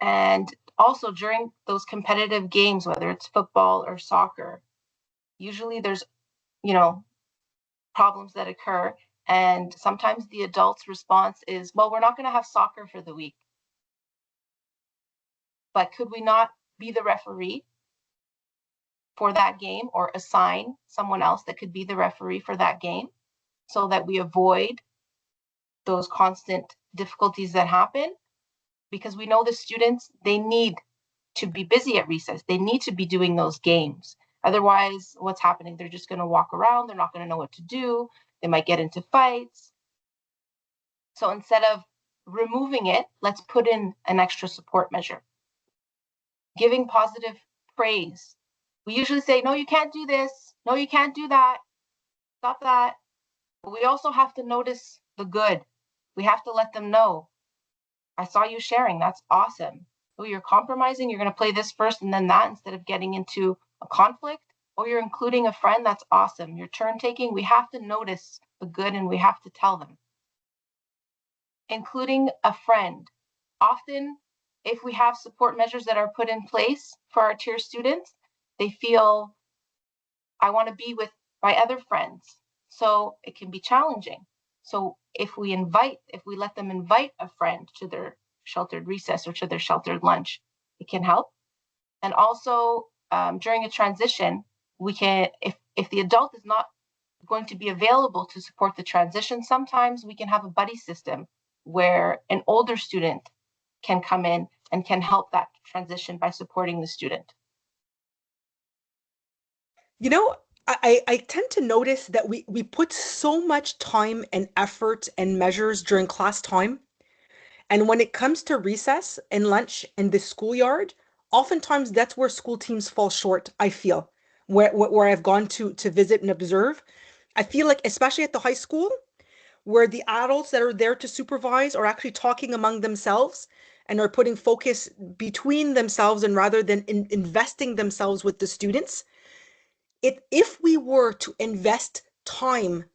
And also during those competitive games, whether it's football or soccer, usually there's, you know, problems that occur. And sometimes the adult's response is, well, we're not going to have soccer for the week. But could we not be the referee for that game or assign someone else that could be the referee for that game so that we avoid those constant difficulties that happen? Because we know the students, they need to be busy at recess. They need to be doing those games. Otherwise, what's happening? They're just going to walk around. They're not going to know what to do. They might get into fights. So instead of removing it, let's put in an extra support measure. Giving positive praise. We usually say, no, you can't do this. No, you can't do that. Stop that. But we also have to notice the good. We have to let them know, I saw you sharing. That's awesome. Oh, you're compromising. You're going to play this first and then that instead of getting into a conflict. Oh, you're including a friend. That's awesome. You're turn taking. We have to notice the good and we have to tell them. Including a friend. Often, if we have support measures that are put in place for our tier students, they feel, I want to be with my other friends. So it can be challenging. So if we let them invite a friend to their sheltered recess or to their sheltered lunch, it can help. And also during a transition, we can, if the adult is not going to be available to support the transition, sometimes we can have a buddy system where an older student can come in and can help that transition by supporting the student. You know, I tend to notice that we put so much time and effort and measures during class time. And when it comes to recess and lunch and the schoolyard, oftentimes that's where school teams fall short, I feel, where I've gone to visit and observe. I feel like, especially at the high school, where the adults that are there to supervise are actually talking among themselves and are putting focus between themselves and rather than investing themselves with the students. If we were to invest time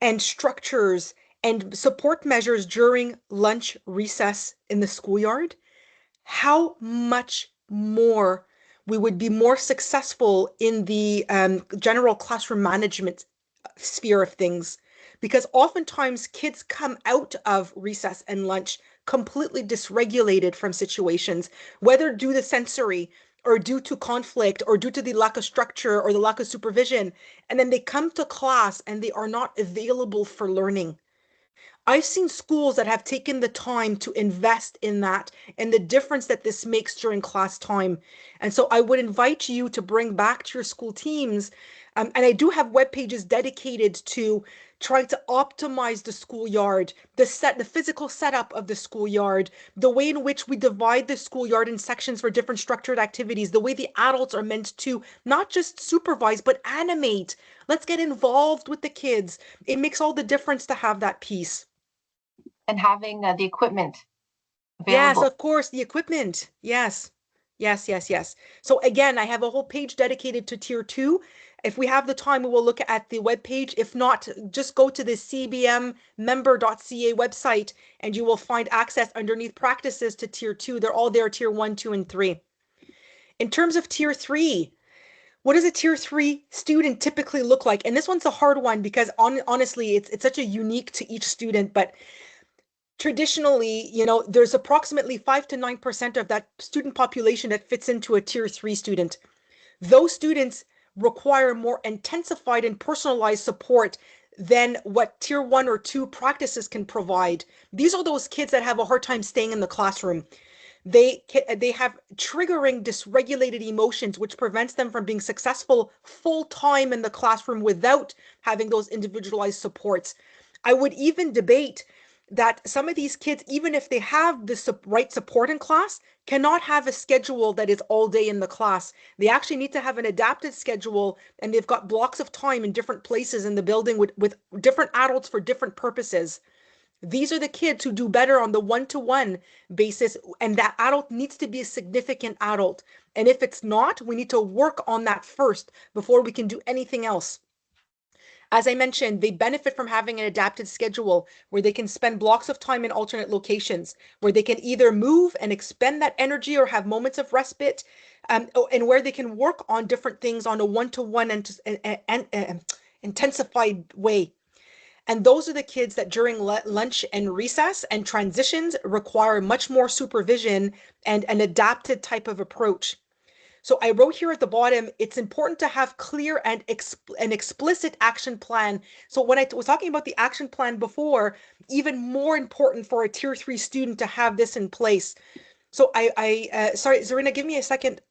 and structures and support measures during lunch recess in the schoolyard, how much more we would be more successful in the general classroom management sphere of things. Because oftentimes kids come out of recess and lunch completely dysregulated from situations, whether due to sensory or due to conflict or due to the lack of structure or the lack of supervision. And then they come to class and they are not available for learning. I've seen schools that have taken the time to invest in that and the difference that this makes during class time. And so I would invite you to bring back to your school teams. And I do have web pages dedicated to trying to optimize the schoolyard, the physical setup of the schoolyard, the way in which we divide the schoolyard in sections for different structured activities, the way the adults are meant to not just supervise, but animate. Let's get involved with the kids. It makes all the difference to have that piece. And having the equipment Yes, available. of course, the equipment. Yes. Yes, yes, yes. So again, I have a whole page dedicated to tier two. If we have the time, we will look at the web page. If not, just go to the CBM member.ca website and you will find access underneath practices to tier two. They're all there, tier one, two, and three. In terms of tier three, what does a tier three student typically look like? And this one's a hard one because honestly, it's such a unique to each student, but traditionally, there's approximately 5 to 9% of that student population that fits into a tier three student. Those students require more intensified and personalized support than what tier one or two practices can provide. These are those kids that have a hard time staying in the classroom. They have triggering dysregulated emotions, which prevents them from being successful full time in the classroom without having those individualized supports. I would even debate that some of these kids, even if they have the right support in class, cannot have a schedule that is all day in the class. They actually need to have an adapted schedule, and they've got blocks of time in different places in the building with different adults for different purposes. These are the kids who do better on the one-to-one basis, and that adult needs to be a significant adult. And if it's not, we need to work on that first before we can do anything else. As I mentioned, they benefit from having an adapted schedule where they can spend blocks of time in alternate locations, where they can either move and expend that energy or have moments of respite, and where they can work on different things on a one-to-one and intensified way. And those are the kids that during lunch and recess and transitions require much more supervision and an adapted type of approach. So I wrote here at the bottom, it's important to have clear and an explicit action plan. So when I was talking about the action plan before, even more important for a tier three student to have this in place. So sorry, Zarina, give me a second.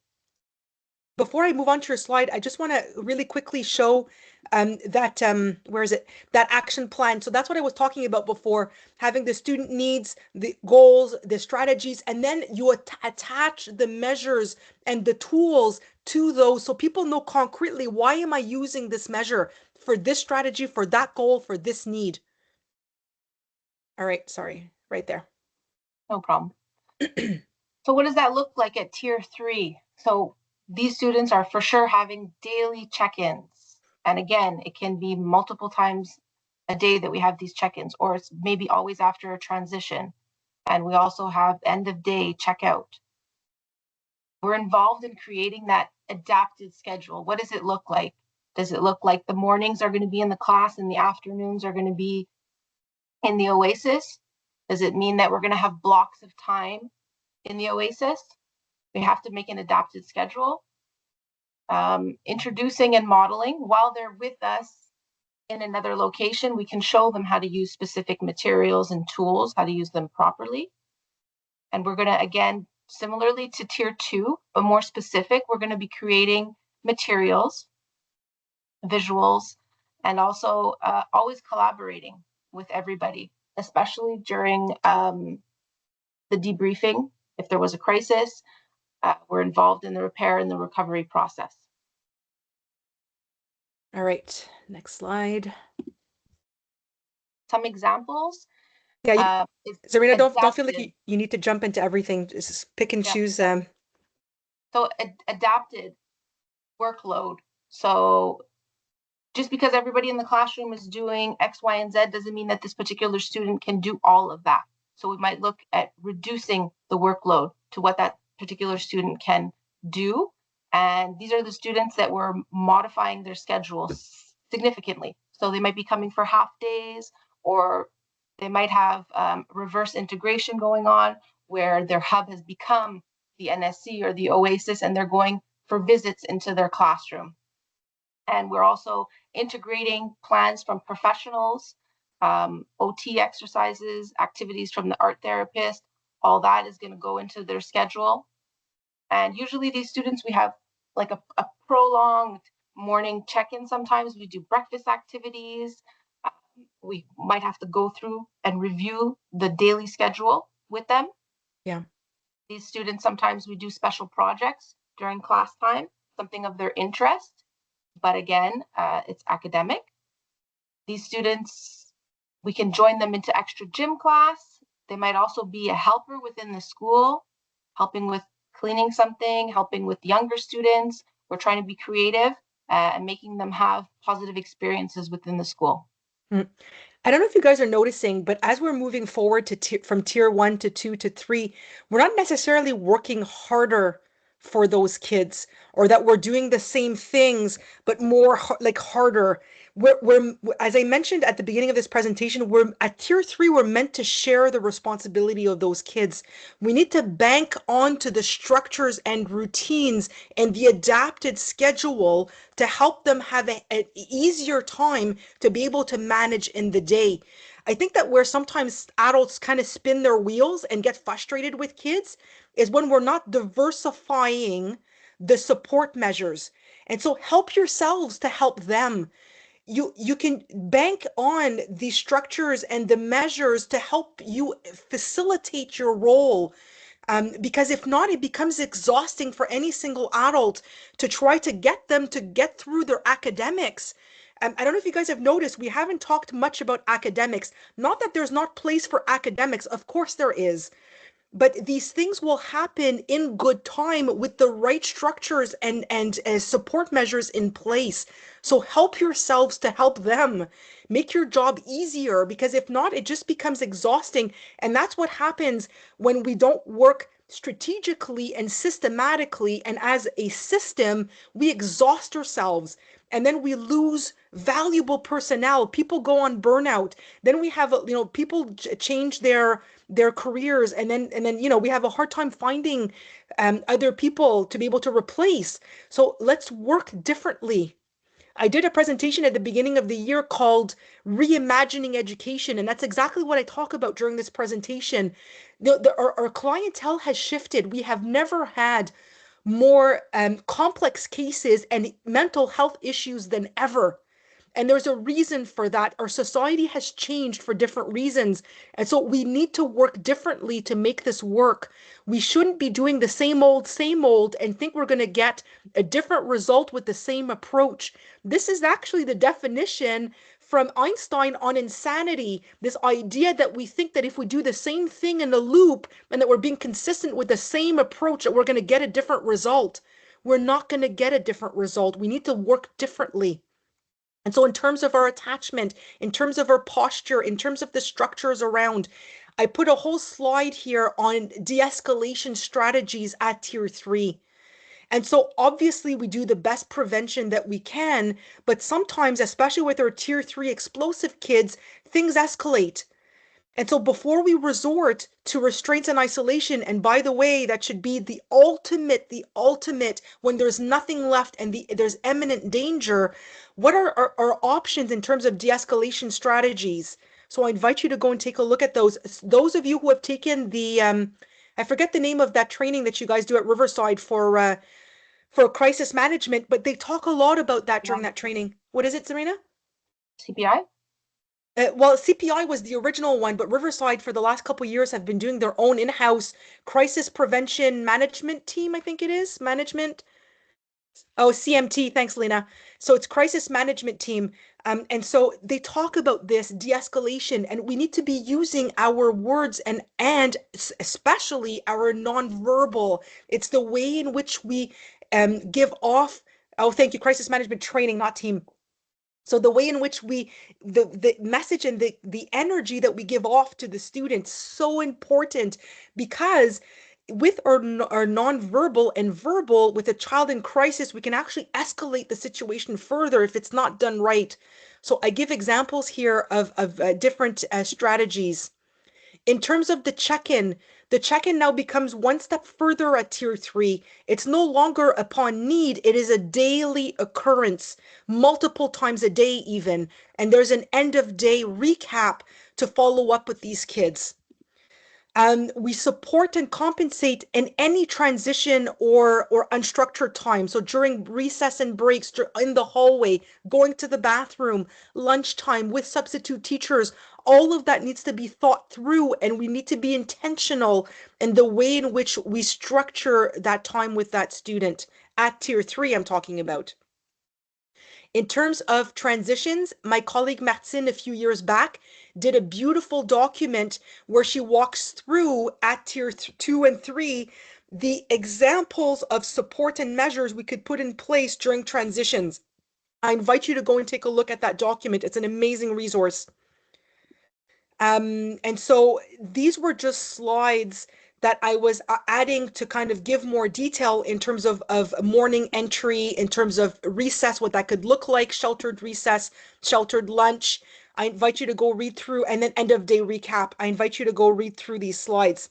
Before I move on to your slide, I just want to really quickly show that, where is it? That action plan. So that's what I was talking about before, having the student needs, the goals, the strategies, and then you attach the measures and the tools to those so people know concretely, why am I using this measure for this strategy, for that goal, for this need? All right, sorry, right there. No problem. So what does that look like at tier 3? So these students are for sure having daily check-ins. And again, it can be multiple times a day that we have these check-ins, or it's maybe always after a transition. And we also have end of day checkout. We're involved in creating that adapted schedule. What does it look like? Does it look like the mornings are going to be in the class and the afternoons are going to be in the Oasis? Does it mean that we're going to have blocks of time in the Oasis? We have to make an adapted schedule. Introducing and modeling while they're with us in another location, we can show them how to use specific materials and tools, how to use them properly. And we're going to, again, similarly to tier 2, but more specific, we're going to be creating materials, visuals, and also always collaborating with everybody, especially during the debriefing. If there was a crisis, we're involved in the repair and the recovery process. All right, next slide. Some examples. Yeah, Zarina, don't feel like Adapted. you need to jump into everything. Just pick and Yeah. choose. So adapted workload. So just because everybody in the classroom is doing X, Y, and Z doesn't mean that this particular student can do all of that. So we might look at reducing the workload to what that particular student can do. And these are the students that we're modifying their schedules significantly. So they might be coming for half days, or they might have reverse integration going on where their hub has become the NSC or the Oasis, and they're going for visits into their classroom. And we're also integrating plans from professionals, OT exercises, activities from the art therapist. All that is going to go into their schedule. And usually these students, we have like a prolonged morning check-in. Sometimes we do breakfast activities. We might have to go through and review the daily schedule with them. Yeah. These students, sometimes we do special projects during class time, something of their interest. But again, it's academic. These students, we can join them into extra gym class. They might also be a helper within the school, helping with cleaning something, helping with younger students. We're trying to be creative and making them have positive experiences within the school. Mm. I don't know if you guys are noticing, but as we're moving forward from tier 1 to 2 to 3, we're not necessarily working harder for those kids, or that we're doing the same things but more like harder. We're, as I mentioned at the beginning of this presentation, we're at tier 3, we're meant to share the responsibility of those kids. We need to bank onto the structures and routines and the adapted schedule to help them have an easier time to be able to manage in the day. I think that where sometimes adults kind of spin their wheels and get frustrated with kids is when we're not diversifying the support measures. And so help yourselves to help them. You can bank on the structures and the measures to help you facilitate your role, because if not, it becomes exhausting for any single adult to try to get them to get through their academics. I don't know if you guys have noticed, we haven't talked much about academics. Not that there's not place for academics, of course there is. But these things will happen in good time with the right structures and support measures in place. So help yourselves to help them. Make your job easier, because if not, it just becomes exhausting. And that's what happens when we don't work strategically and systematically, and as a system, we exhaust ourselves, and then we lose valuable personnel. People go on burnout. Then we have, people change their careers, and then we have a hard time finding other people to be able to replace. So let's work differently. I did a presentation at the beginning of the year called Reimagining Education, and that's exactly what I talk about during this presentation. Our clientele has shifted. We have never had more complex cases and mental health issues than ever. And there's a reason for that. Our society has changed for different reasons. And so we need to work differently to make this work. We shouldn't be doing the same old, and think we're going to get a different result with the same approach. This is actually the definition from Einstein on insanity. This idea that we think that if we do the same thing in a loop and that we're being consistent with the same approach, that we're going to get a different result. We're not going to get a different result. We need to work differently. And so, in terms of our attachment, in terms of our posture, in terms of the structures around, I put a whole slide here on de escalation strategies at tier three. And so, obviously, we do the best prevention that we can, but sometimes, especially with our tier three explosive kids, things escalate. And so before we resort to restraints and isolation, and by the way, that should be the ultimate when there's nothing left and there's imminent danger, what are our options in terms of de-escalation strategies? So I invite you to go and take a look at those. Those of you who have taken the, I forget the name of that training that you guys do at Riverside for crisis management, but they talk a lot about that during that training. What is it, Zarina? CPI? Well, CPI was the original one, but Riverside for the last couple of years have been doing their own in-house crisis prevention management team, I think it is. Management. Oh, CMT. Thanks, Lena. So it's crisis management team. And so they talk about this de-escalation, and we need to be using our words and especially our nonverbal. It's the way in which we give off. Oh, thank you. Crisis management training, not team. So the way in which the message and the energy that we give off to the students, so important, because with our nonverbal and verbal, with a child in crisis, we can actually escalate the situation further if it's not done right. So I give examples here of different strategies. In terms of the check-in now becomes one step further at tier three. It's no longer upon need, it is a daily occurrence, multiple times a day even. And there's an end of day recap to follow up with these kids. We support and compensate in any transition or unstructured time. So during recess and breaks, in the hallway, going to the bathroom, lunchtime with substitute teachers, all of that needs to be thought through, and we need to be intentional in the way in which we structure that time with that student. At tier three, I'm talking about. In terms of transitions, my colleague Martine a few years back did a beautiful document where she walks through at tier two and three the examples of support and measures we could put in place during transitions. I invite you to go and take a look at that document. It's an amazing resource. And so these were just slides that I was adding to kind of give more detail in terms of morning entry, in terms of recess, what that could look like, sheltered recess, sheltered lunch. I invite you to go read through, and then end of day recap. I invite you to go read through these slides.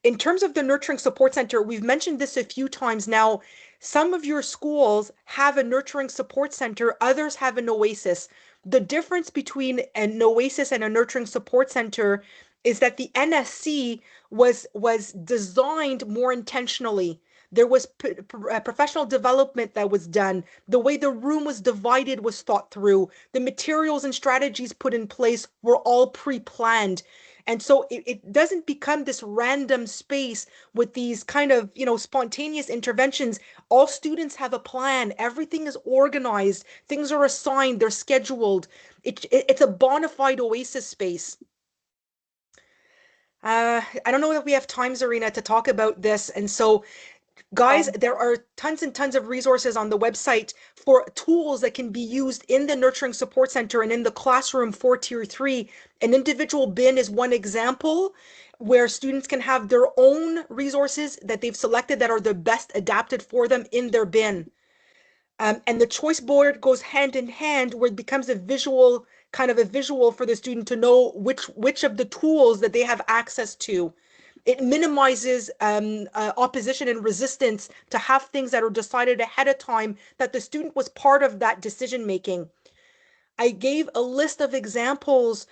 In terms of the Nurturing Support Center, we've mentioned this a few times now. Some of your schools have a Nurturing Support Center, others have an Oasis. The difference between an Oasis and a Nurturing Support Center is that the NSC was designed more intentionally. There was professional development that was done. The way the room was divided was thought through. The materials and strategies put in place were all pre-planned. And so it doesn't become this random space with these kind of, spontaneous interventions. All students have a plan. Everything is organized. Things are assigned. They're scheduled. It's a bona fide Oasis space. I don't know if we have time, Zarina, to talk about this. And so, guys, there are tons and tons of resources on the website for tools that can be used in the Nurturing Support Center and in the classroom for tier three. An individual bin is one example where students can have their own resources that they've selected that are the best adapted for them in their bin. And the choice board goes hand in hand where it becomes a visual, kind of a visual for the student to know which of the tools that they have access to. It minimizes opposition and resistance to have things that are decided ahead of time, that the student was part of that decision making. I gave a list of examples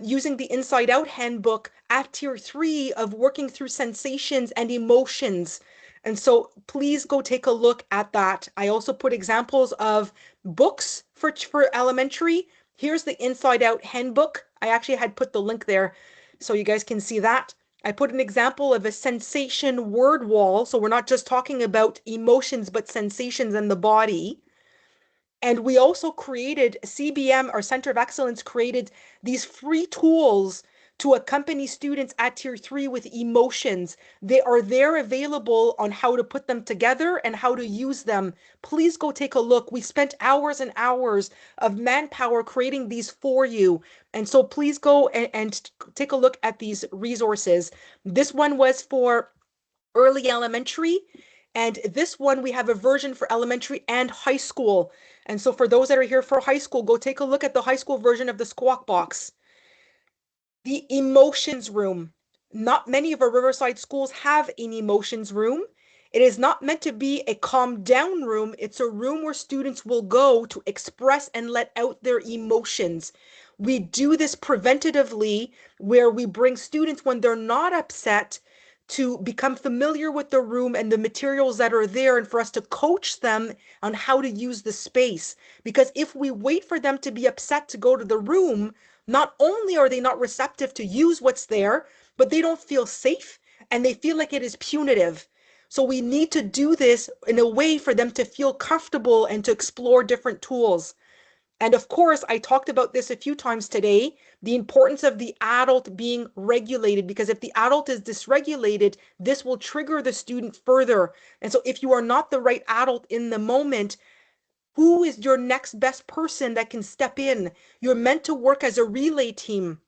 using the Inside Out handbook at tier three of working through sensations and emotions. And so please go take a look at that. I also put examples of books for elementary. Here's the Inside Out Handbook. I actually had put the link there so you guys can see that. I put an example of a sensation word wall. So we're not just talking about emotions, but sensations in the body. And we also created CBM, our Center of Excellence, created these free tools to accompany students at Tier 3 with emotions. They are there available on how to put them together and how to use them. Please go take a look. We spent hours and hours of manpower creating these for you. And so please go and take a look at these resources. This one was for early elementary. And this one, we have a version for elementary and high school. And so for those that are here for high school, go take a look at the high school version of the Squawk Box. The emotions room. Not many of our Riverside schools have an emotions room. It is not meant to be a calm down room. It's a room where students will go to express and let out their emotions. We do this preventatively, where we bring students when they're not upset to become familiar with the room and the materials that are there, and for us to coach them on how to use the space. Because if we wait for them to be upset to go to the room, not only are they not receptive to use what's there, but they don't feel safe and they feel like it is punitive. So we need to do this in a way for them to feel comfortable and to explore different tools. And of course, I talked about this a few times today, the importance of the adult being regulated, because if the adult is dysregulated, this will trigger the student further. And so if you are not the right adult in the moment, who is your next best person that can step in? You're meant to work as a relay team.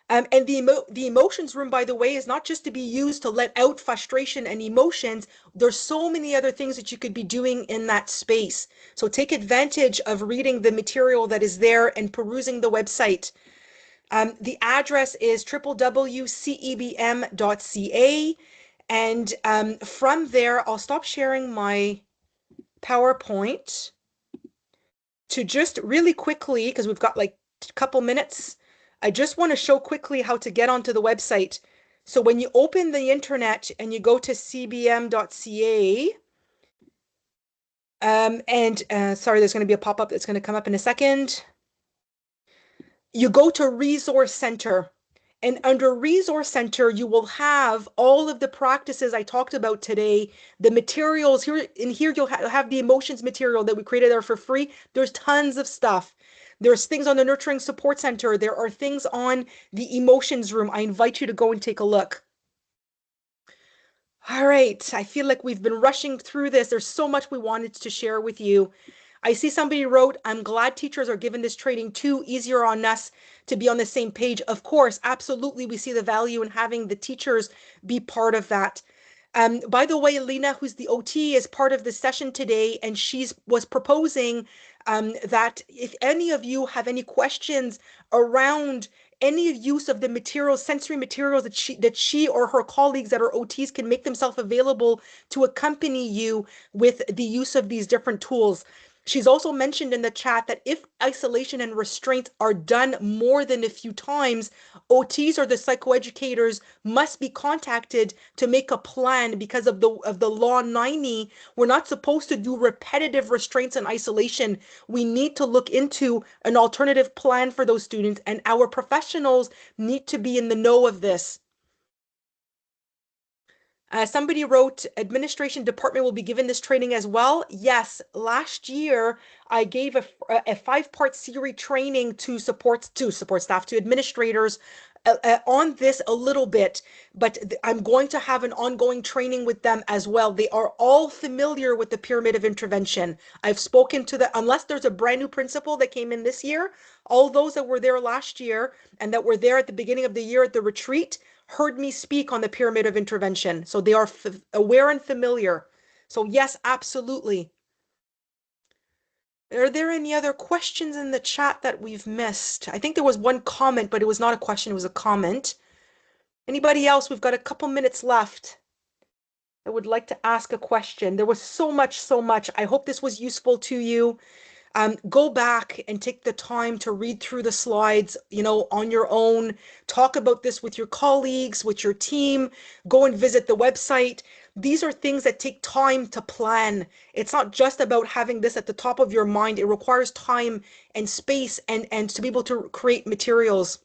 And the emotions room, by the way, is not just to be used to let out frustration and emotions. There's so many other things that you could be doing in that space. So take advantage of reading the material that is there and perusing the website. The address is www.cebm.ca. And from there, I'll stop sharing my PowerPoint to just really quickly, because we've got like a couple minutes, I just want to show quickly how to get onto the website. So when you open the internet and you go to cbm.ca, sorry, there's going to be a pop-up that's going to come up in a second. You go to Resource Center. And under Resource Center, you will have all of the practices I talked about today, the materials here. In here, you'll have the emotions material that we created there for free. There's tons of stuff. There's things on the Nurturing Support Center. There are things on the Emotions Room. I invite you to go and take a look. All right, I feel like we've been rushing through this. There's so much we wanted to share with you. I see somebody wrote, I'm glad teachers are given this training too, easier on us to be on the same page. Of course, absolutely, we see the value in having the teachers be part of that. By the way, Lena, who's the OT, is part of the session today, and was proposing that if any of you have any questions around any use of the materials, sensory materials that she or her colleagues that are OTs can make themselves available to accompany you with the use of these different tools. She's also mentioned in the chat that if isolation and restraint are done more than a few times, OTs or the psychoeducators must be contacted to make a plan because of the law 90. We're not supposed to do repetitive restraints and isolation. We need to look into an alternative plan for those students, and our professionals need to be in the know of this. Somebody wrote, administration department will be given this training as well. Yes, last year I gave a 5-part series training to support staff, to administrators on this a little bit, but I'm going to have an ongoing training with them as well. They are all familiar with the pyramid of intervention. I've spoken to unless there's a brand new principal that came in this year, all those that were there last year and that were there at the beginning of the year at the retreat heard me speak on the pyramid of intervention. So they are aware and familiar. So yes, absolutely. Are there any other questions in the chat that we've missed? I think there was one comment, but it was not a question, it was a comment. Anybody else? We've got a couple minutes left. I would like to ask a question. There was so much. I hope this was useful to you. Go back and take the time to read through the slides, on your own. Talk about this with your colleagues, with your team. Go and visit the website. These are things that take time to plan. It's not just about having this at the top of your mind. It requires time and space and to be able to create materials.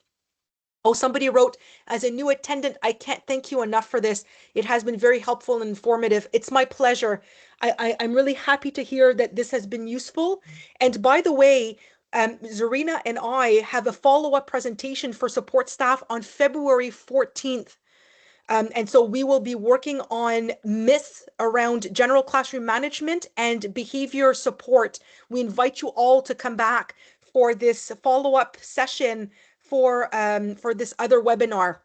Oh, somebody wrote, as a new attendant, I can't thank you enough for this. It has been very helpful and informative. It's my pleasure. I'm really happy to hear that this has been useful. And by the way, Zarina and I have a follow-up presentation for support staff on February 14th. And so we will be working on myths around general classroom management and behavior support. We invite you all to come back for this follow-up session for this other webinar.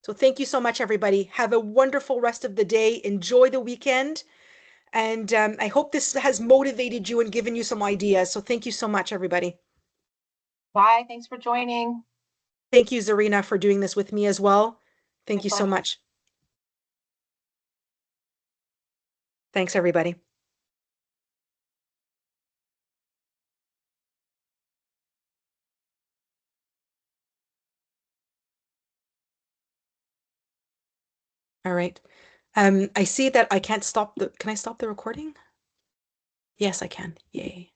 So thank you so much, everybody. Have a wonderful rest of the day. Enjoy the weekend. And I hope this has motivated you and given you some ideas. So thank you so much, everybody. Bye. Thanks for joining. Thank you, Zarina, for doing this with me as well. Thank My you so pleasure. much. Thanks, everybody. All right. I see that I can't stop can I stop the recording? Yes, I can. Yay.